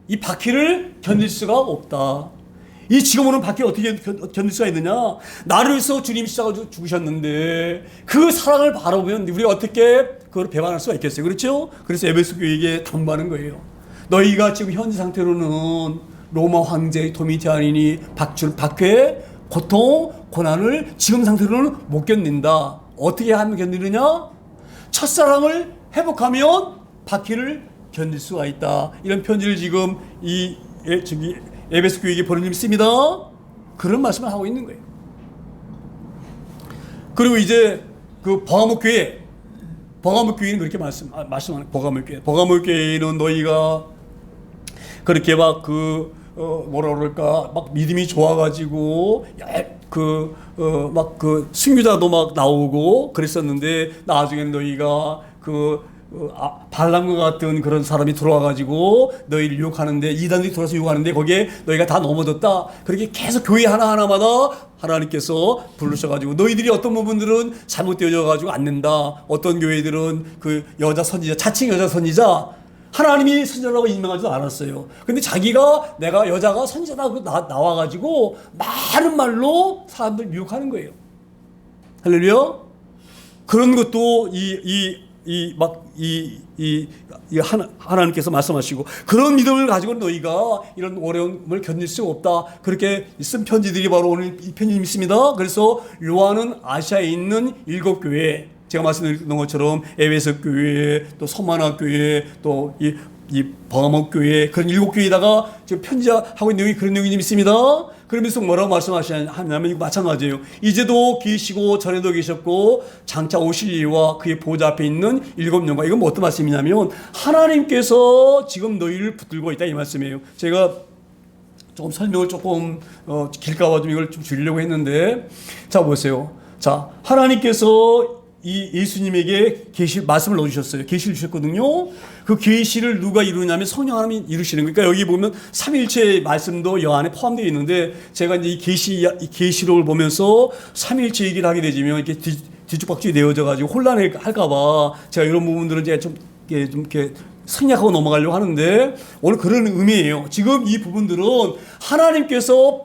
이 바퀴를 견딜 수가 없다. 이 지금 오는 바퀴를 어떻게 견딜 수가 있느냐? 나를 위해서 주님이 십자가로 죽으셨는데 그 사랑을 바라보면 우리가 어떻게 그걸 배반할 수가 있겠어요? 그렇죠? 그래서 에베소 교회에게 당부하는 거예요. 너희가 지금 현재 상태로는 로마 황제의 도미티안인이 박해, 고통, 고난을 지금 상태로는 못 견딘다. 어떻게 하면 견디느냐? 첫사랑을 회복하면 바퀴를 견딜 수가 있다. 이런 편지를 지금 에베소 교회에게 보내님 있습니다. 그런 말씀을 하고 있는 거예요. 그리고 이제 그 버가모 교회는 그렇게 말씀하는 버가모 교회는 너희가 그렇게 막 뭐라 그럴까 막 믿음이 좋아가지고 막 그 순교자도 막 나오고 그랬었는데 나중에는 너희가 발람과 같은 그런 사람이 들어와가지고 너희를 유혹하는데 이단들이 들어와서 유혹하는데 거기에 너희가 다 넘어졌다. 그렇게 계속 교회 하나하나마다 하나님께서 부르셔가지고 너희들이 어떤 부분들은 잘못되어져가지고 안 된다. 어떤 교회들은 그 여자 선지자 자칭 여자 선지자 하나님이 선지자라고 임명하지도 않았어요. 근데 자기가 내가 여자가 선지자라고 나와가지고 많은 말로 사람들 유혹하는 거예요. 할렐루야. 그런 것도 이 하나님께서 말씀하시고 그런 믿음을 가지고 너희가 이런 어려움을 견딜 수 없다. 그렇게 쓴 편지들이 바로 오늘 이 편지 있습니다. 그래서 요한은 아시아에 있는 7교회, 제가 말씀드린 것처럼 에베소 교회, 또 서만화 교회, 또 이 버가모 교회, 그런 7교회에다가 지금 편지하고 있는 내용이 그런 내용이 있습니다. 그러면서 뭐라고 말씀하시냐면 이거 마찬가지예요. 이제도 계시고 전에도 계셨고 장차 오실 이와 그의 보좌 앞에 있는 7영과, 이건 뭐 어떤 말씀이냐면 하나님께서 지금 너희를 붙들고 있다 이 말씀이에요. 제가 조금 설명을 조금 길까봐 좀 이걸 좀 줄이려고 했는데, 자 보세요. 자, 하나님께서 이 예수님에게 말씀을 넣어주셨어요. 계시를 주셨거든요. 그 계시를 누가 이루냐면 성령 하나님이 이루시는 거니까, 여기 보면 삼위일체의 말씀도 여 안에 포함되어 있는데, 제가 이제 이 계시록을 보면서 삼위일체 얘기를 하게 되지만 이렇게 뒤죽박죽이 되어져 가지고 혼란할까봐 제가 이런 부분들은 제가 좀 이렇게 생략하고 넘어가려고 하는데, 오늘 그런 의미예요. 지금 이 부분들은 하나님께서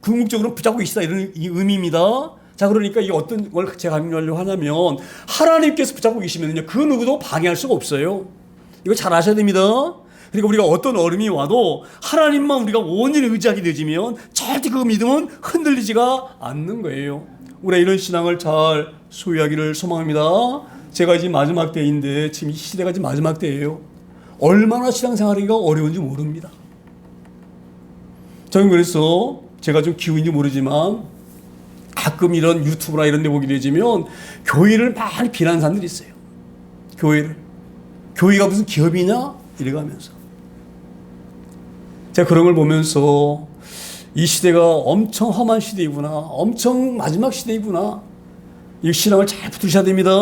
궁극적으로 붙잡고 계시다 이런 이 의미입니다. 자, 그러니까 이게 어떤 걸 제가 강조하려고 하냐면, 하나님께서 붙잡고 계시면요, 그 누구도 방해할 수가 없어요. 이거 잘 아셔야 됩니다. 그러니까 우리가 어떤 어려움이 와도 하나님만 우리가 온전히 의지하게 되지면 절대 그 믿음은 흔들리지가 않는 거예요. 우리가 이런 신앙을 잘 소유하기를 소망합니다. 제가 이제 마지막 때인데, 지금 이 시대가 지금 마지막 때예요. 얼마나 신앙생활하기가 어려운지 모릅니다. 저는 그래서 제가 좀 기운인지 모르지만 가끔 이런 유튜브나 이런 데 보게 되지만 교회를 많이 비난하는 사람들이 있어요. 교회가 무슨 기업이냐? 이래가면서. 제가 그런 걸 보면서 이 시대가 엄청 험한 시대이구나, 엄청 마지막 시대이구나, 이 신앙을 잘 붙드셔야 됩니다.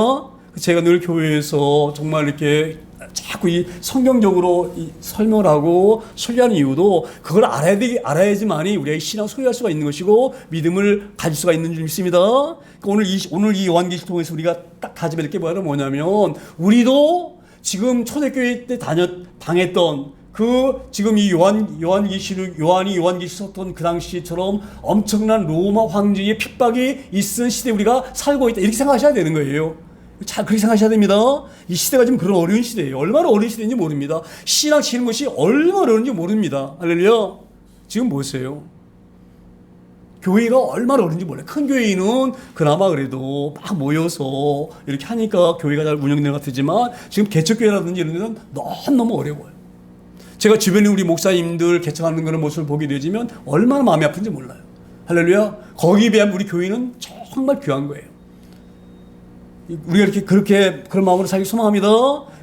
제가 늘 교회에서 정말 이렇게 자꾸 이 성경적으로 설명을 하고 설교하는 이유도 그걸 알아야지만이 우리가 신앙 소유할 수가 있는 것이고 믿음을 가질 수가 있는 줄 믿습니다. 그러니까 오늘 이 요한계시를 통해서 우리가 딱 가지게 될 게 뭐냐면, 우리도 지금 초대교회 때 당했던 지금 이 요한이 요한계시를 썼던 그 당시처럼 엄청난 로마 황제의 핍박이 있은 시대에 우리가 살고 있다, 이렇게 생각하셔야 되는 거예요. 잘 그렇게 생각하셔야 됩니다. 이 시대가 지금 그런 어려운 시대예요. 얼마나 어려운 시대인지 모릅니다. 신앙 지키는 것이 얼마나 어려운지 모릅니다. 할렐루야. 지금 보세요. 교회가 얼마나 어려운지 몰라요. 큰 교회는 그나마 그래도 막 모여서 이렇게 하니까 교회가 잘 운영되는 것 같지만, 지금 개척교회라든지 이런 데는 너무 어려워요. 제가 주변에 우리 목사님들 개척하는 그런 모습을 보게 되지만 얼마나 마음이 아픈지 몰라요. 할렐루야. 거기에 비하면 우리 교회는 정말 귀한 거예요. 우리가 그렇게 그런 마음으로 살기 소망합니다.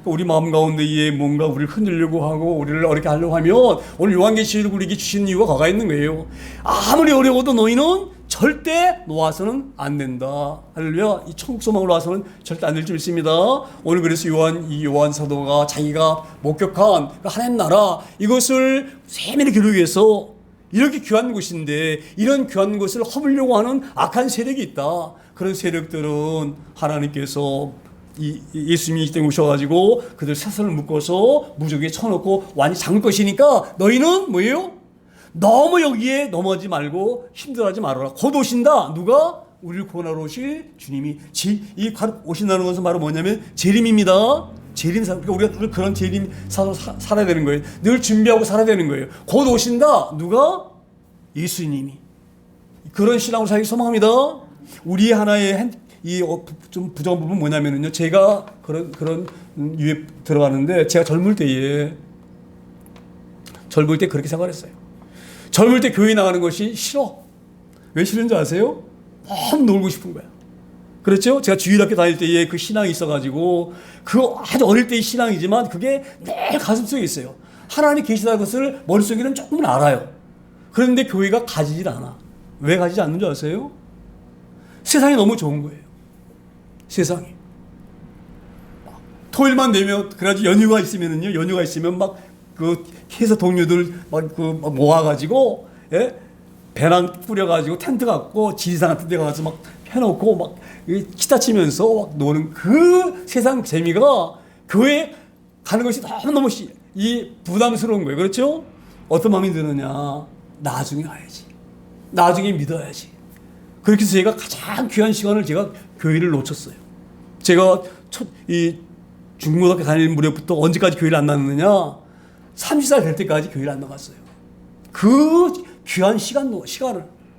우리 마음 가운데에 뭔가 우리를 흔들려고 하고 우리를 어렵게 하려고 하면, 오늘 요한계시를 우리에게 주시는 이유가 거기가 있는 거예요. 아무리 어려워도 너희는 절대 놓아서는 안 된다. 할렐루야. 이 천국 소망으로 와서는 절대 안 될 줄 믿습니다. 오늘 그래서 요한 사도가 자기가 목격한 그 하나님 나라, 이것을 세밀히 기록하기 위해서 이렇게 귀한 곳인데, 이런 귀한 곳을 허물려고 하는 악한 세력이 있다. 그런 세력들은 하나님께서 예수님이 이 땅에 오셔가지고 그들 사슬을 묶어서 무적에 쳐놓고 완전히 잠글 것이니까 너희는 뭐예요? 너무 여기에 넘어가지 말고 힘들어하지 말아라. 곧 오신다. 누가? 우리를 구원하러 오실 주님이. 오신다는 것은 바로 뭐냐면 재림입니다. 재림 사. 그러니까 우리가 늘 그런 재림 사로 살아야 되는 거예요. 늘 준비하고 살아야 되는 거예요. 곧 오신다. 누가? 예수님이. 그런 신앙으로 살기 소망합니다. 우리 하나의 좀 부정한 부분은 뭐냐면요, 제가 그런 유에 들어가는데, 제가 젊을 때 그렇게 생각했어요. 젊을 때 교회 나가는 것이 싫어. 왜 싫은지 아세요? 너무 놀고 싶은 거야. 그렇죠? 제가 주일학교 다닐 때에 그 신앙이 있어가지고, 그 아주 어릴 때의 신앙이지만 그게 늘 가슴속에 있어요. 하나님이 계시다는 것을 머릿속에는 조금은 알아요. 그런데 교회가 가지질 않아. 왜 가지지 않는 줄 아세요? 세상이 너무 좋은 거예요. 세상이. 토요일만 되면, 그래가지고 연휴가 있으면 막 그 회사 동료들 막 모아가지고, 예? 배낭 뿌려가지고 텐트 갖고 지리산 같은 데 가서 막 펴놓고 막 기타 치면서 막 노는 그 세상 재미가 교회 가는 것이 너무너무 부담스러운 거예요. 그렇죠? 어떤 마음이 드느냐. 나중에 가야지. 나중에 믿어야지. 그렇게 해서 제가 가장 귀한 시간을 제가 교회를 놓쳤어요. 제가 중고등학교 다닐 무렵부터 언제까지 교회를 안 나갔느냐? 30살 될 때까지 교회를 안 나갔어요. 그 귀한 시간을.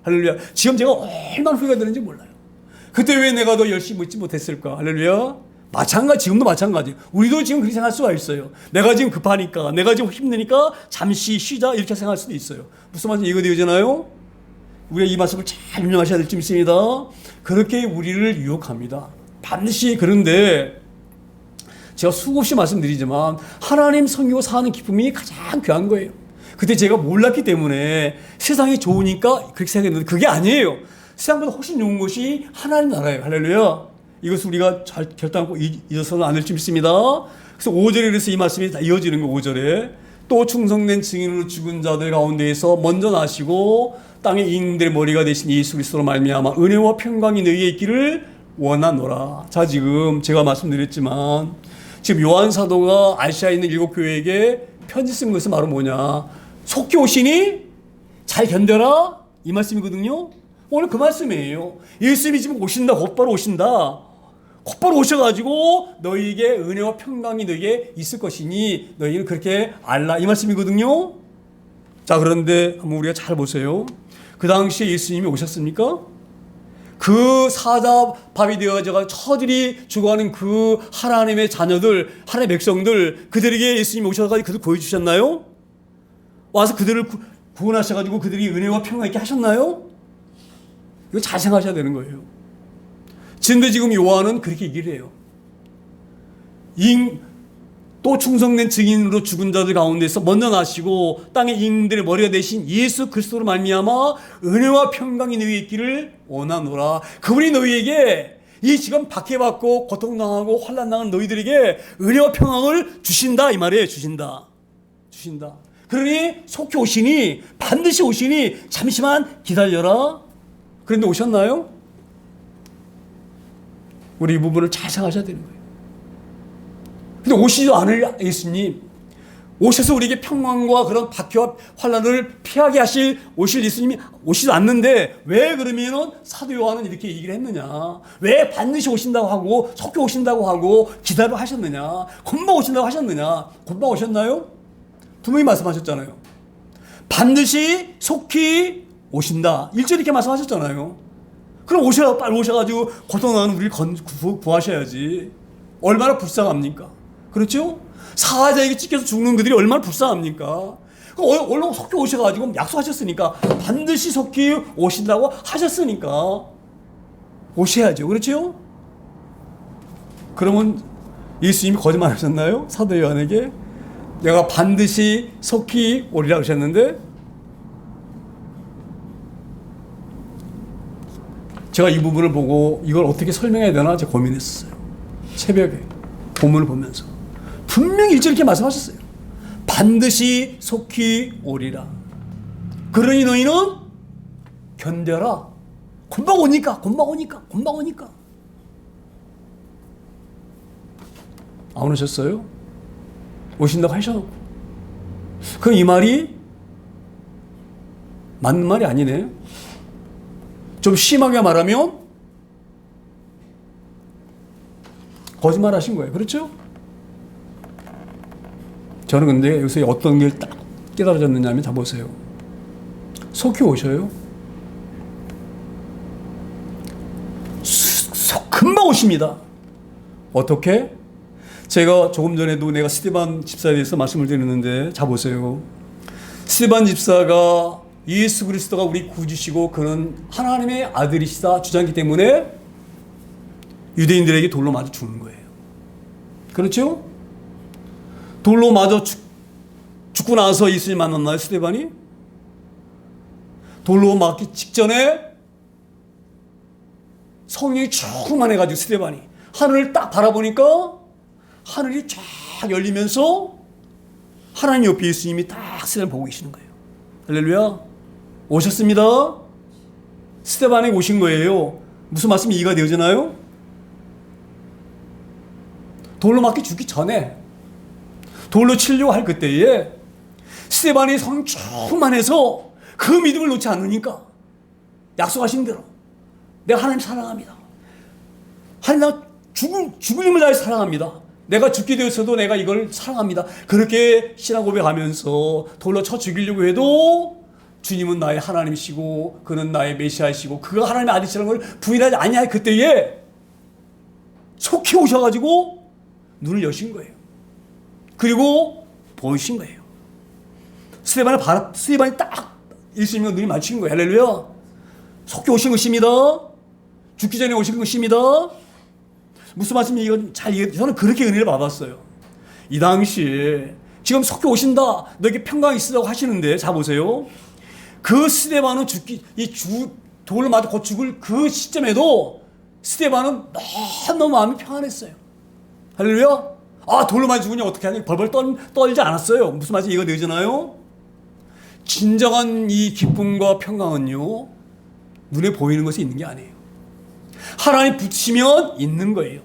할렐루야. 지금 제가 얼마나 후회가 되는지 몰라요. 그때 왜 내가 더 열심히 묻지 못했을까? 할렐루야. 지금도 마찬가지. 우리도 지금 그렇게 생각할 수가 있어요. 내가 지금 급하니까, 내가 지금 힘드니까 잠시 쉬자, 이렇게 생각할 수도 있어요. 무슨 말인지 이해되잖아요? 우리가 이 말씀을 잘 유념하셔야 될 점 있습니다. 그렇게 우리를 유혹합니다. 반드시. 그런데 제가 수없이 말씀드리지만 하나님 섬기고 사는 기쁨이 가장 귀한 거예요. 그때 제가 몰랐기 때문에 세상이 좋으니까 그렇게 생각했는데 그게 아니에요. 세상보다 훨씬 좋은 것이 하나님 나라예요. 할렐루야. 이것을 우리가 잘 결단하고 잊어서는 안 될 줄 믿습니다. 그래서 5절에 그래서 이 말씀이 다 이어지는 거 5절에 또 충성된 증인으로 죽은 자들 가운데에서 먼저 나시고 땅의 임금들의 머리가 되신 예수 그리스도로 말미암아 은혜와 평강이 너희에 있기를 원하노라. 자, 지금 제가 말씀드렸지만 지금 요한 사도가 아시아에 있는 7교회에게 편지 쓴 것은 바로 뭐냐? 속히 오시니 잘 견뎌라, 이 말씀이거든요. 오늘 그 말씀이에요. 예수님이 지금 오신다, 곧바로 오신다. 곧바로 오셔가지고 너희에게 은혜와 평강이 너희에게 있을 것이니 너희는 그렇게 알라, 이 말씀이거든요. 자, 그런데 한번 우리가 잘 보세요. 그 당시에 예수님이 오셨습니까? 그 사자 밥이 되어져가 처들이 죽어가는 그 하나님의 자녀들, 하나님의 백성들, 그들에게 예수님이 오셔가지고 그들 보여주셨나요? 와서 그들을 구원하셔가지고 그들이 은혜와 평강 있게 하셨나요? 이거 잘 생각하셔야 되는 거예요. 근데 지금 요한은 그렇게 얘기를 해요. 또 충성된 증인으로 죽은 자들 가운데서 먼저 나시고 땅의 임금들의 머리가 되신 예수 그리스도로 말미암아 은혜와 평강이 너희에 있기를 원하노라. 그분이 너희에게 이 지금 박해받고 고통당하고 환난당한 너희들에게 은혜와 평강을 주신다, 이 말이에요. 주신다. 그러니 속히 오시니, 반드시 오시니 잠시만 기다려라. 그런데 오셨나요? 우리 이 부분을 잘 생각하셔야 되는 거예요. 근데 오시지도 않을 예수님, 오셔서 우리에게 평강과 그런 박해와 환난을 피하게 오실 예수님이 오시지 않는데 왜 그러면은 사도 요한은 이렇게 얘기를 했느냐? 왜 반드시 오신다고 하고 속히 오신다고 하고 기다려 하셨느냐? 금방 오신다고 하셨느냐? 금방 오셨나요? 분명히 말씀하셨잖아요. 반드시 속히 오신다. 1절 이렇게 말씀하셨잖아요. 그럼 빨리 오셔가지고 고통하는 우리를 구하셔야지. 얼마나 불쌍합니까? 그렇죠? 사자에게 찢겨서 죽는 그들이 얼마나 불쌍합니까? 얼른 속히 오셔가지고 약속하셨으니까 반드시 속히 오신다고 하셨으니까 오셔야죠. 그렇죠? 그러면 예수님이 거짓말 하셨나요? 사도 요한에게 내가 반드시 속히 오리라 하셨는데 제가 이 부분을 보고 이걸 어떻게 설명해야 되나 제가 고민했어요. 새벽에 본문을 보면서 분명히 1절 이렇게 말씀하셨어요. 반드시 속히 오리라. 그러니 너희는 견뎌라. 금방 오니까. 안 오셨어요? 오신다고 하셔놓고. 그럼 이 말이 맞는 말이 아니네. 좀 심하게 말하면 거짓말 하신 거예요. 그렇죠? 저는 근데 여기서 어떤 게 딱 깨달아졌느냐 하면 자 보세요. 속히 오셔요. 금방 오십니다. 어떻게? 제가 조금 전에도 내가 스데반 집사에 대해서 말씀을 드렸는데 자 보세요. 스데반 집사가 예수 그리스도가 우리 구주시고 그는 하나님의 아들이시다 주장했기 때문에 유대인들에게 돌로 맞아 죽는 거예요. 그렇죠? 돌로 맞아 죽고 나서 예수님 만났나요, 스데반이? 돌로 맞기 직전에 성령이 충만해가지고 스데반이 하늘을 딱 바라보니까 하늘이 쫙 열리면서 하나님 옆에 예수님이 딱 스데반을 보고 계시는 거예요. 할렐루야. 오셨습니다. 스데반에게 오신 거예요. 무슨 말씀이 이해가 되어지나요? 돌로 맞기 죽기 전에 돌로 치려고 할 그때에 스데반이 성령 충만해서 그 믿음을 놓지 않으니까 약속하신 대로 내가 하나님 사랑합니다. 하나님 나 죽을 힘을 다해 사랑합니다. 내가 죽게 되었어도 내가 이걸 사랑합니다. 그렇게 신앙 고백하면서 돌로 쳐 죽이려고 해도 주님은 나의 하나님이시고 그는 나의 메시아이시고 그가 하나님의 아들이라는 걸 부인하지 아니할 그때에 속히 오셔가지고 눈을 여신 거예요. 그리고 보이신 거예요. 스테반이 딱 예수님과 눈이 마주친 거예요. 할렐루야. 속히 오신 것입니다. 죽기 전에 오신 것입니다. 무슨 말씀인지 이건 잘 이해, 저는 그렇게 은혜를 받았어요. 이 당시에 지금 속히 오신다, 너에게 평강이 있으라고 하시는데, 자 보세요. 그 스데반은 돌로 맞아 곧 죽을 그 시점에도 스데반은 너무 마음이 평안했어요. 할렐루야. 돌로 맞아 죽으니 어떻게 하냐, 벌벌 떨지 않았어요. 무슨 말인지 이거 되잖아요. 진정한 이 기쁨과 평강은요, 눈에 보이는 것이 있는 게 아니에요. 하나님 붙이면 있는 거예요.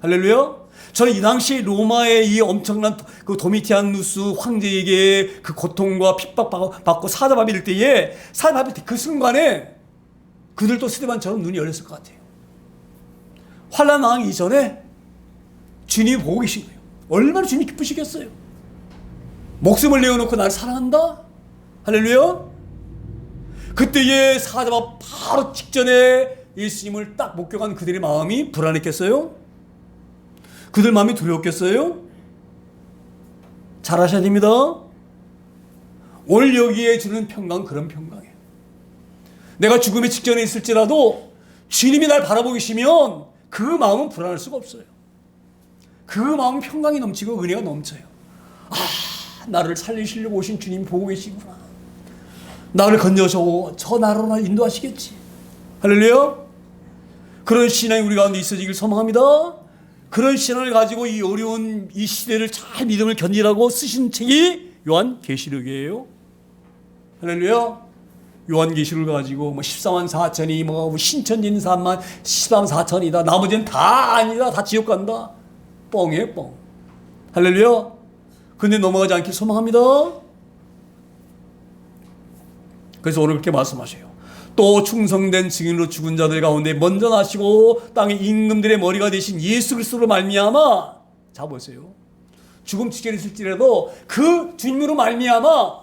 할렐루야. 저는 이 당시 로마의 이 엄청난 그 도미티아누스 황제에게 그 고통과 핍박받고 사자밥일 때에 그 순간에 그들도 스데반처럼 눈이 열렸을 것 같아요. 환난 당하기 이전에 주님이 보고 계신 거예요. 얼마나 주님이 기쁘시겠어요. 목숨을 내어놓고 나를 사랑한다. 할렐루야. 그때의 사자밥 바로 직전에 예수님을 딱 목격한 그들의 마음이 불안했겠어요? 그들 마음이 두려웠겠어요? 잘하셔야 됩니다. 오늘 여기에 주는 평강, 그런 평강이에요. 내가 죽음의 직전에 있을지라도 주님이 날 바라보고 계시면 그 마음은 불안할 수가 없어요. 그 마음은 평강이 넘치고 은혜가 넘쳐요. 나를 살리시려고 오신 주님이 보고 계시구나. 나를 건져서 저 나라로 인도하시겠지. 할렐루야. 그런 신앙이 우리 가운데 있어지길 소망합니다. 그런 신앙을 가지고 이 어려운 이 시대를 잘 믿음을 견디라고 쓰신 책이 요한계시록이에요. 할렐루야. 요한계시록을 가지고 14만 4천이 신천진 3만 14만 4천이다. 나머지는 다 아니다. 다 지옥 간다. 뻥이에요, 뻥. 할렐루야. 근데 넘어가지 않길 소망합니다. 그래서 오늘 그렇게 말씀하셔요. 또 충성된 증인으로 죽은 자들 가운데 먼저 나시고 땅의 임금들의 머리가 되신 예수 그리스도로 말미암아, 자 보세요. 죽음 직전에 있을지라도 그 주님으로 말미암아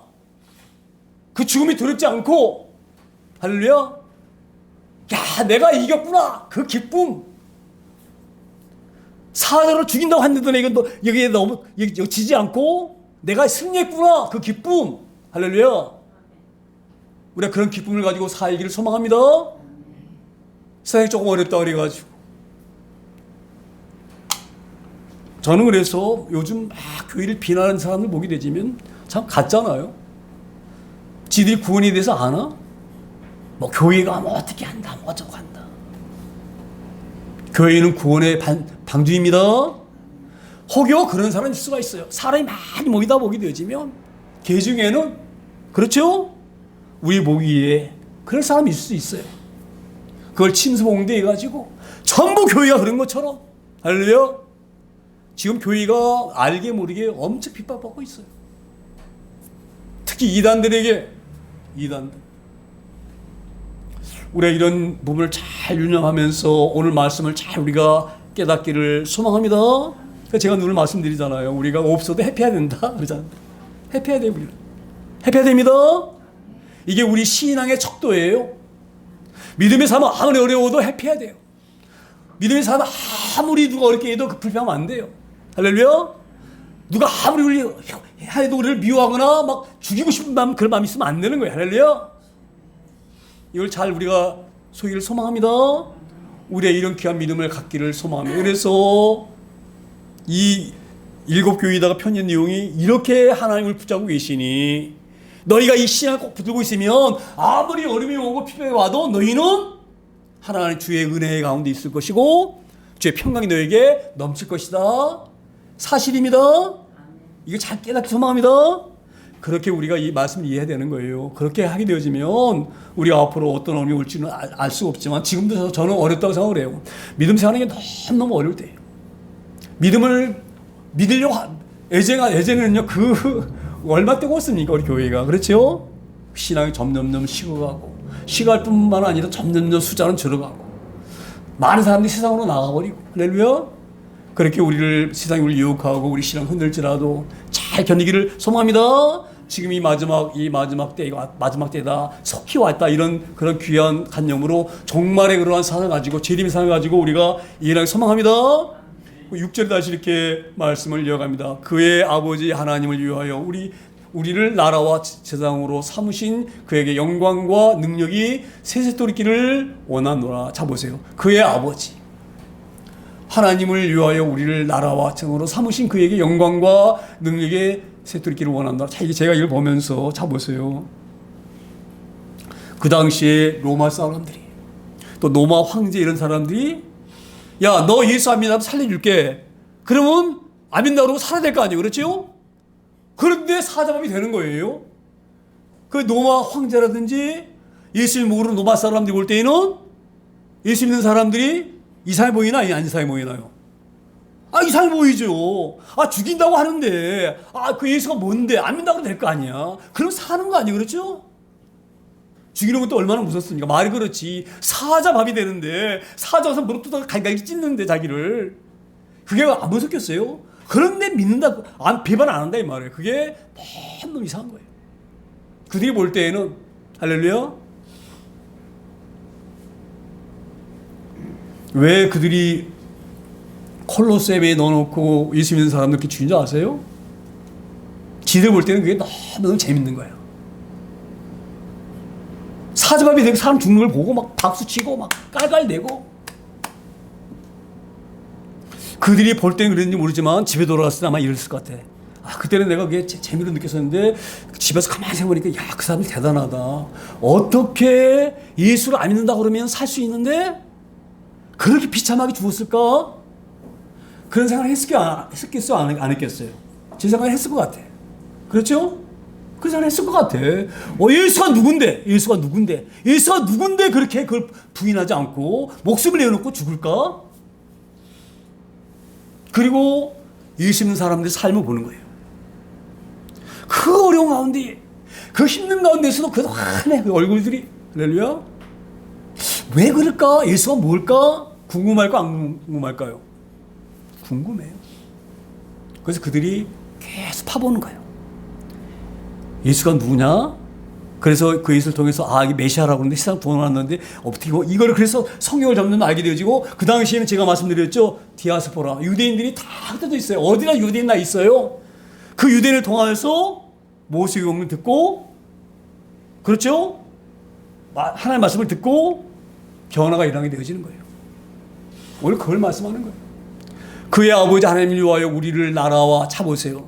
그 죽음이 두렵지 않고, 할렐루야. 야, 내가 이겼구나. 그 기쁨. 사자로 죽인다고 했는데 여기에 너무 지지 않고 내가 승리했구나. 그 기쁨. 할렐루야. 우리가 그런 기쁨을 가지고 살기를 소망합니다. 세상이 조금 어렵다 그래가지고. 저는 그래서 요즘 교회를 비난하는 사람들 보게 되지면 참 같잖아요. 지들이 구원에 대해서 아나? 교회가 어떻게 한다, 어쩌고 한다. 교회는 구원의 방주입니다. 혹여 그런 사람일 수가 있어요. 사람이 많이 모이다 보게 되어지면 개 중에는, 그렇죠? 우리 보기에 그럴 사람이 있을 수 있어요. 그걸 침수봉대 해가지고 전부 교회가 그런 것처럼. 할렐루야. 지금 교회가 알게 모르게 엄청 핍박받고 있어요. 특히 이단들에게. 이단들. 우리가 이런 부분을 잘 유념하면서 오늘 말씀을 잘 우리가 깨닫기를 소망합니다. 제가 늘 말씀드리잖아요. 우리가 없어도 회피해야 된다 그러잖아요. 회피해야 돼요. 회피해야 됩니다. 이게 우리 신앙의 척도예요. 믿음의 삶은 아무리 어려워도 회피해야 돼요. 믿음의 삶은 아무리 누가 어렵게 해도 그 불평하면 안 돼요. 할렐루야. 누가 아무리 해도 우리를 미워하거나 막 죽이고 싶은 마음, 그런 마음이 있으면 안 되는 거예요. 할렐루야. 이걸 잘 우리가 소기를 소망합니다. 우리의 이런 귀한 믿음을 갖기를 소망합니다. 그래서 이 7교회에다가 편지 내용이 이렇게 하나님을 붙잡고 계시니, 너희가 이 신앙을 꼭 붙들고 있으면 아무리 어려움이 오고 핍박이 와도 너희는 하나님 주의 은혜 가운데 있을 것이고 주의 평강이 너에게 넘칠 것이다. 사실입니다. 이거 잘 깨닫기 소망합니다. 그렇게 우리가 이 말씀을 이해해야 되는 거예요. 그렇게 하게 되어지면 우리가 앞으로 어떤 어려움이 올지는 알 수가 없지만, 지금도 저는 어렵다고 생각을 해요. 믿음 생활하는 게 너무 어려울 때예요. 믿음을 믿으려고 예전에는요, 얼마 뜨거웠습니까, 우리 교회가. 그렇죠? 신앙이 점점점 식어가고, 식을 뿐만 아니라 점점점 숫자는 줄어가고, 많은 사람들이 세상으로 나가버리고. 할렐루야. 그렇게 우리를 세상이 우리를 유혹하고 우리 신앙 흔들지라도 잘 견디기를 소망합니다. 지금 이 마지막 때가 마지막 때다, 속히 왔다, 이런 그런 귀한 간념으로 종말의 그러한 사상을 가지고, 재림의 사상을 가지고 우리가 일하기 소망합니다. 6절에 다시 이렇게 말씀을 이어갑니다. 그의 아버지 하나님을 위하여 우리를 나라와 제사장으로 삼으신 그에게 영광과 능력이 세세토록 있기를 원하노라. 자 보세요. 그의 아버지 하나님을 위하여 우리를 나라와 제사장으로 삼으신 그에게 영광과 능력이 세토록 있기를 원한다. 자, 이게 제가 이걸 보면서 자 보세요. 그 당시에 로마 사람들이, 또 로마 황제 이런 사람들이, 야, 너 예수 안 믿으면 살려줄게. 그러면 안 믿는다고 그러고 살아야 될 거 아니에요. 그렇죠? 그런데 사자밥이 되는 거예요. 그 로마 황제라든지 예수를 모르는 로마 사람들이 볼 때에는 예수 믿는 사람들이 이상해 보이나? 안 이상해 보이나요? 이상해 보이죠. 죽인다고 하는데, 그 예수가 뭔데? 안 믿는다고 될 거 아니야. 그럼 사는 거 아니에요. 그렇죠? 죽이는 것도 얼마나 무섭습니까? 말이 그렇지. 사자밥이 되는데, 사자 와서 무릎 뜯어 갈갈이 찢는데, 자기를. 그게 안 무섭겠어요? 그런데 믿는다, 비판 안 한다, 이 말이에요. 그게 너무 이상한 거예요. 그들이 볼 때에는, 할렐루야? 왜 그들이 콜로세움에 넣어놓고 예수 믿는 사람들 이렇게 죽인 줄 아세요? 지들 볼 때는 그게 너무 재밌는 거예요. 사자밥이 되고 사람 죽는 걸 보고 막 박수치고 막 깔깔대고. 그들이 볼 때는 그랬는지 모르지만 집에 돌아갔을 때 아마 이랬을 것 같아. 그때는 내가 그게 재미로 느꼈었는데 집에서 가만히 생각해보니까, 야, 그 사람이 대단하다. 어떻게 예수를 안 믿는다 그러면 살 수 있는데 그렇게 비참하게 죽었을까? 그런 생각을 했겠어요? 안 했겠어요? 제 생각을 했을 것 같아. 그렇죠? 그 생각을 했을 것 같아. 예수가 누군데? 예수가 누군데 그렇게 그걸 부인하지 않고 목숨을 내어놓고 죽을까? 그리고 예수 믿는 사람들의 삶을 보는 거예요. 그 어려운 가운데, 그 힘든 가운데서도 그래도 환해, 그 얼굴들이. 할렐루야? 왜 그럴까? 예수가 뭘까? 궁금할까? 안 궁금할까요? 궁금해요. 그래서 그들이 계속 파보는 거예요. 예수가 누구냐? 그래서 그 예수를 통해서 이게 메시아라고 하는데 세상 돈 왔는데 어떻게 이걸 그래서 성경을 잡는 알게 되어지고, 그 당시에는 제가 말씀드렸죠. 디아스포라, 유대인들이 다 흩어져 있어요. 어디나 유대인 나 있어요. 그 유대인을 통해서 모세의 경을 듣고, 그렇죠? 하나님의 말씀을 듣고 변화가 일어나게 되어지는 거예요. 오늘 그걸 말씀하는 거예요. 그의 아버지 하나님을 위하여 우리를 나라와, 차보세요.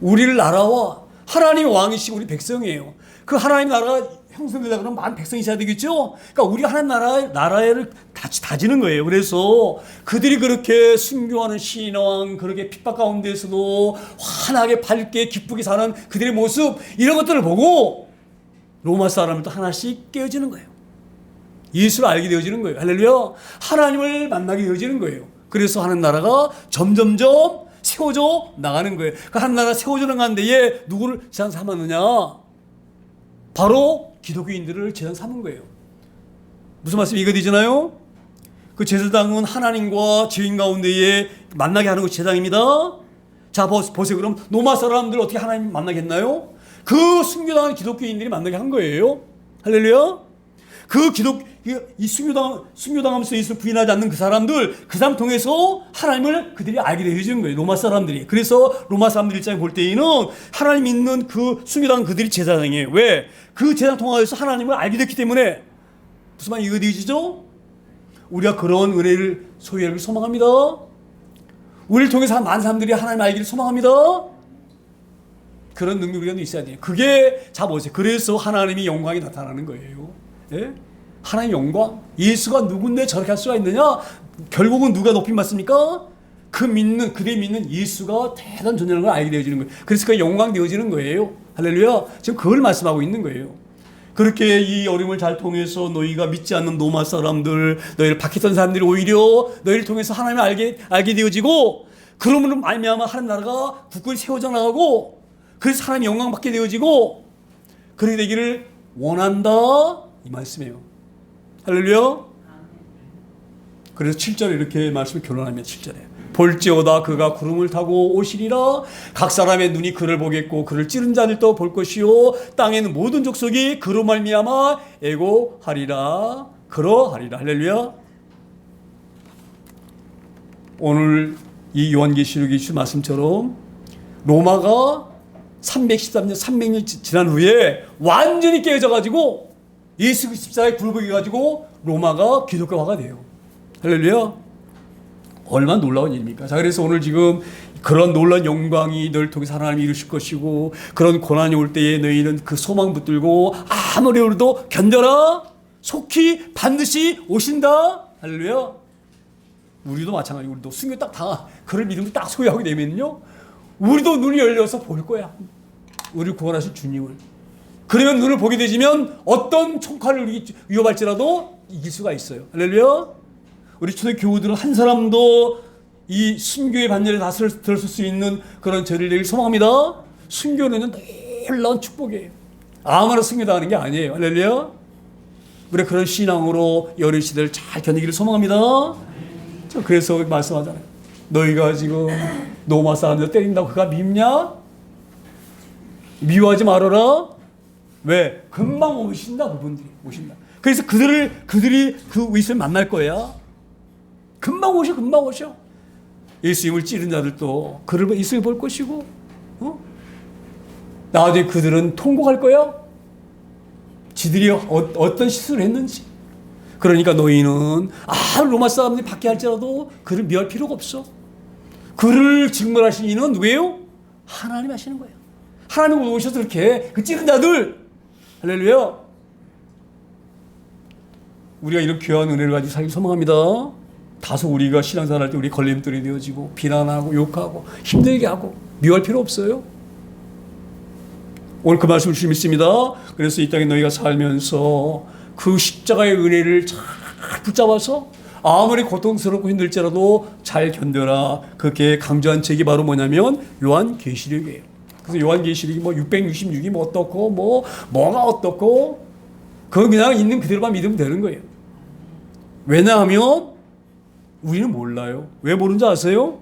우리를 나라와, 하나님 왕이시고 우리 백성이에요. 그 하나님 나라가 형성되려고 그러면 많은 백성이 있어야 되겠죠? 그러니까 우리 하나님 나라를 다지는 거예요. 그래서 그들이 그렇게 순교하는 신앙, 그렇게 핍박 가운데서도 환하게 밝게 기쁘게 사는 그들의 모습, 이런 것들을 보고 로마 사람들도 하나씩 깨어지는 거예요. 예수를 알게 되어지는 거예요. 할렐루야. 하나님을 만나게 되어지는 거예요. 그래서 하나님 나라가 점점점 세워져 나가는 거예요. 그 하나님 나라 세워져 나가는 데에 누구를 제단 삼았느냐? 바로 기독교인들을 제단 삼은 거예요. 무슨 말씀이 이해되시나요? 그 제사장은 하나님과 죄인 가운데에 만나게 하는 것이 제사장입니다. 자, 보세요. 그럼 로마 사람들 어떻게 하나님 만나게 했나요? 그 순교당한 기독교인들이 만나게 한 거예요. 할렐루야. 이 순교당하면서 예수를 부인하지 않는 그 사람 통해서 하나님을 그들이 알게 되어지는 거예요. 로마 사람들이. 그래서 로마 사람들 입장에 볼 때에는 하나님 믿는 그 순교당한 그들이 제사장이에요. 왜? 그 제사장 통하여서 하나님을 알게 됐기 때문에. 무슨 말이 이해되시죠? 우리가 그런 은혜를 소유하기를 소망합니다. 우리를 통해서 많은 사람들이 하나님을 알기를 소망합니다. 그런 능력이 우리가 있어야 돼요. 그게, 자 보세요. 그래서 하나님이 영광이 나타나는 거예요. 예? 하나님의 영광? 예수가 누군데 저렇게 할 수가 있느냐? 결국은 누가 높임 받습니까? 그들이 믿는 예수가 대단한 존재라는 걸 알게 되어지는 거예요. 그래서 그 영광 되어지는 거예요. 할렐루야. 지금 그걸 말씀하고 있는 거예요. 그렇게 이 어려움을 잘 통해서 너희가 믿지 않는 로마 사람들, 너희를 박했던 사람들이 오히려 너희를 통해서 하나님을 알게 되어지고, 그러므로 말미암아 하나님 나라가 굳건히 세워져 나가고, 그래서 하나님 영광 받게 되어지고, 그렇게 되기를 원한다, 이 말씀이에요. 할렐루야. 그래서 7절에 이렇게 말씀을 결론합니다. 7절에 볼지어다 그가 구름을 타고 오시리라. 각 사람의 눈이 그를 보겠고 그를 찌른 자들도 볼 것이요 땅에는 모든 족속이 그로 말미암아 애고하리라. 그러하리라. 할렐루야. 오늘 이 요한계시록이 주 말씀처럼 로마가 313년 300년 지난 후에 완전히 깨져가지고 예수 십자가에 굴복해가지고 로마가 기독교화가 돼요. 할렐루야. 얼마나 놀라운 일입니까? 자, 그래서 오늘 지금 그런 놀라운 영광이 널 통해서 하나님이 이루실 것이고 그런 고난이 올 때에 너희는 그 소망 붙들고 아무리 오르도 견뎌라. 속히 반드시 오신다. 할렐루야. 우리도 마찬가지. 우리도 순교 딱 다 그를 믿음을 딱 소유하게 되면요, 우리도 눈이 열려서 볼 거야. 우리를 구원하실 주님을. 그러면 눈을 보게 되지면 어떤 총칼을 위협할지라도 이길 수가 있어요. 할렐루야. 우리 초대 교우들은 한 사람도 이 순교의 반열에 들었을 수 있는 그런 저를 내길 소망합니다. 순교는 놀라운 축복이에요. 아무나 순교당하는 게 아니에요. 할렐루야. 우리 그런 신앙으로 이 어린 시대를 잘 견디기를 소망합니다. 그래서 말씀하잖아요. 너희가 지금 로마 사람들 때린다고 그가 밉냐? 미워하지 말아라. 왜? 금방 오신다. 그분들이 오신다. 그래서 그들이 그 의수를 만날 거야. 금방 오셔. 예수님을 찌른 자들도 그를 예수를 볼 것이고, 나중에 그들은 통곡할 거야. 지들이 어떤 실수를 했는지. 그러니까 너희는 로마 사람들이 받게 할지라도 그를 미워할 필요가 없어. 그를 직문하신 이는 왜요? 하나님 하시는 거예요. 하나님 오셔서 이렇게 그 찌른 자들, 할렐루야. 우리가 이런 귀한 은혜를 가지고 살기 소망합니다. 다소 우리가 신앙생활 할 때 우리 걸림돌이 되어지고 비난하고 욕하고 힘들게 하고 미워할 필요 없어요. 오늘 그 말씀을 주님 믿습니다. 그래서 이 땅에 너희가 살면서 그 십자가의 은혜를 잘 붙잡아서 아무리 고통스럽고 힘들지라도 잘 견뎌라. 그렇게 강조한 책이 바로 뭐냐면 요한계시록이에요. 그래서 요한계시록이 666이 어떻고 뭐가 어떻고 그건 그냥 있는 그대로만 믿으면 되는 거예요. 왜냐하면 우리는 몰라요. 왜 모르는지 아세요?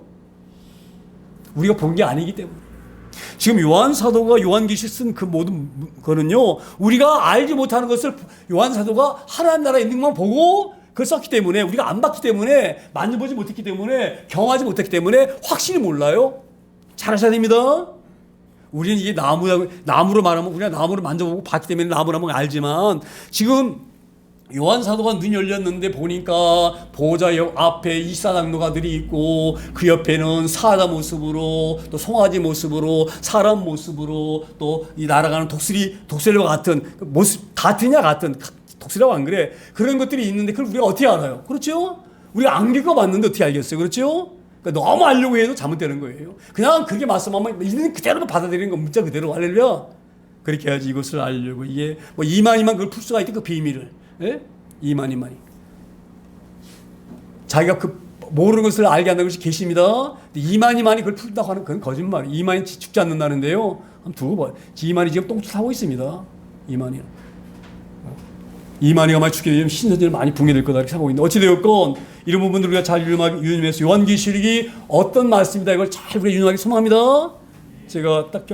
우리가 본 게 아니기 때문에. 지금 요한 사도가 요한계시 쓴 그 모든 거는요, 우리가 알지 못하는 것을 요한 사도가 하나님 나라의 있는 것만 보고 그걸 썼기 때문에, 우리가 안 봤기 때문에, 만져보지 못했기 때문에, 경험하지 못했기 때문에 확실히 몰라요. 잘 하셔야 됩니다. 우리는 이게 나무로 말하면 우리가 나무를 만져보고 봤기 때문에 나무라면 알지만, 지금 요한 사도가 눈이 열렸는데 보니까 보좌 앞에 이사장로가들이 있고 그 옆에는 사자 모습으로 또 송아지 모습으로 사람 모습으로 또 이 날아가는 독수리와 같은 모습, 같은 독수리라고 안 그래? 그런 것들이 있는데 그걸 우리가 어떻게 알아요? 그렇죠? 우리가 안 겪어봤는데 어떻게 알겠어요? 그렇죠? 그러니까 너무 알려고 해도 잘못되는 거예요. 그냥 그게 말씀하면 있는 그대로만 받아들이는 거, 문자 그대로. 할렐루야. 그렇게 해야지 이것을 알려고. 이게 이만희만 그걸 풀 수가 있대, 그 비밀을. 예? 이만희. 자기가 그 모르는 것을 알게 한다는 것이 계십니다. 이만희만이 그걸 풀다고 하는 그건 거짓말이에요. 이만희 죽지 않는다는데요. 한번 두고 봐요. 이만희 지금 똥줄 타고 있습니다. 이만희가 많이 죽게 되면 신선들이 많이 붕괴될 거다 이렇게 생각하고 있는데, 어찌되었건 이런 부분들 우리가 잘 유념해서 요한계시록이 어떤 말씀이다 이걸 잘 우리가 유념하기 소망합니다. 제가 딱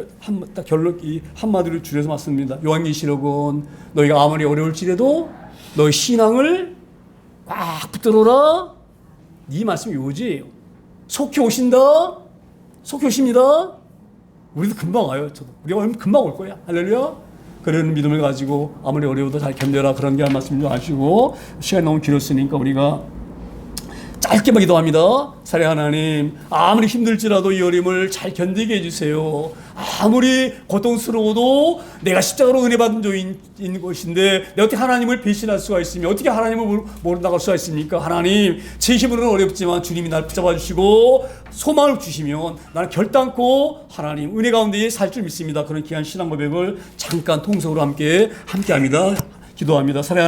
결론 한마디로 줄여서 말씀드립니다. 요한계시록은 너희가 아무리 어려울지라도 너희 신앙을 꽉 붙들어라. 이 말씀이 요지예요. 속히 오신다. 속히 오십니다. 우리도 금방 와요. 우리가 금방 올 거야. 할렐루야. 그런 믿음을 가지고 아무리 어려워도 잘 견뎌라. 그런 게 할 말씀 좀 아시고, 시간이 너무 길었으니까 우리가 짧게만 기도합니다. 사랑 하나님, 아무리 힘들지라도 이 어림을 잘 견디게 해주세요. 아무리 고통스러워도 내가 십자가로 은혜 받은 자인 것인데 내가 어떻게 하나님을 배신할 수가 있으며 어떻게 하나님을 모르 나갈 수가 있습니까? 하나님, 제 힘으로는 어렵지만 주님이 나를 붙잡아 주시고 소망을 주시면 나는 결단코 하나님 은혜 가운데 살 줄 믿습니다. 그런 귀한 신앙 고백을 잠깐 통성으로 함께 합니다. 기도합니다. 사랑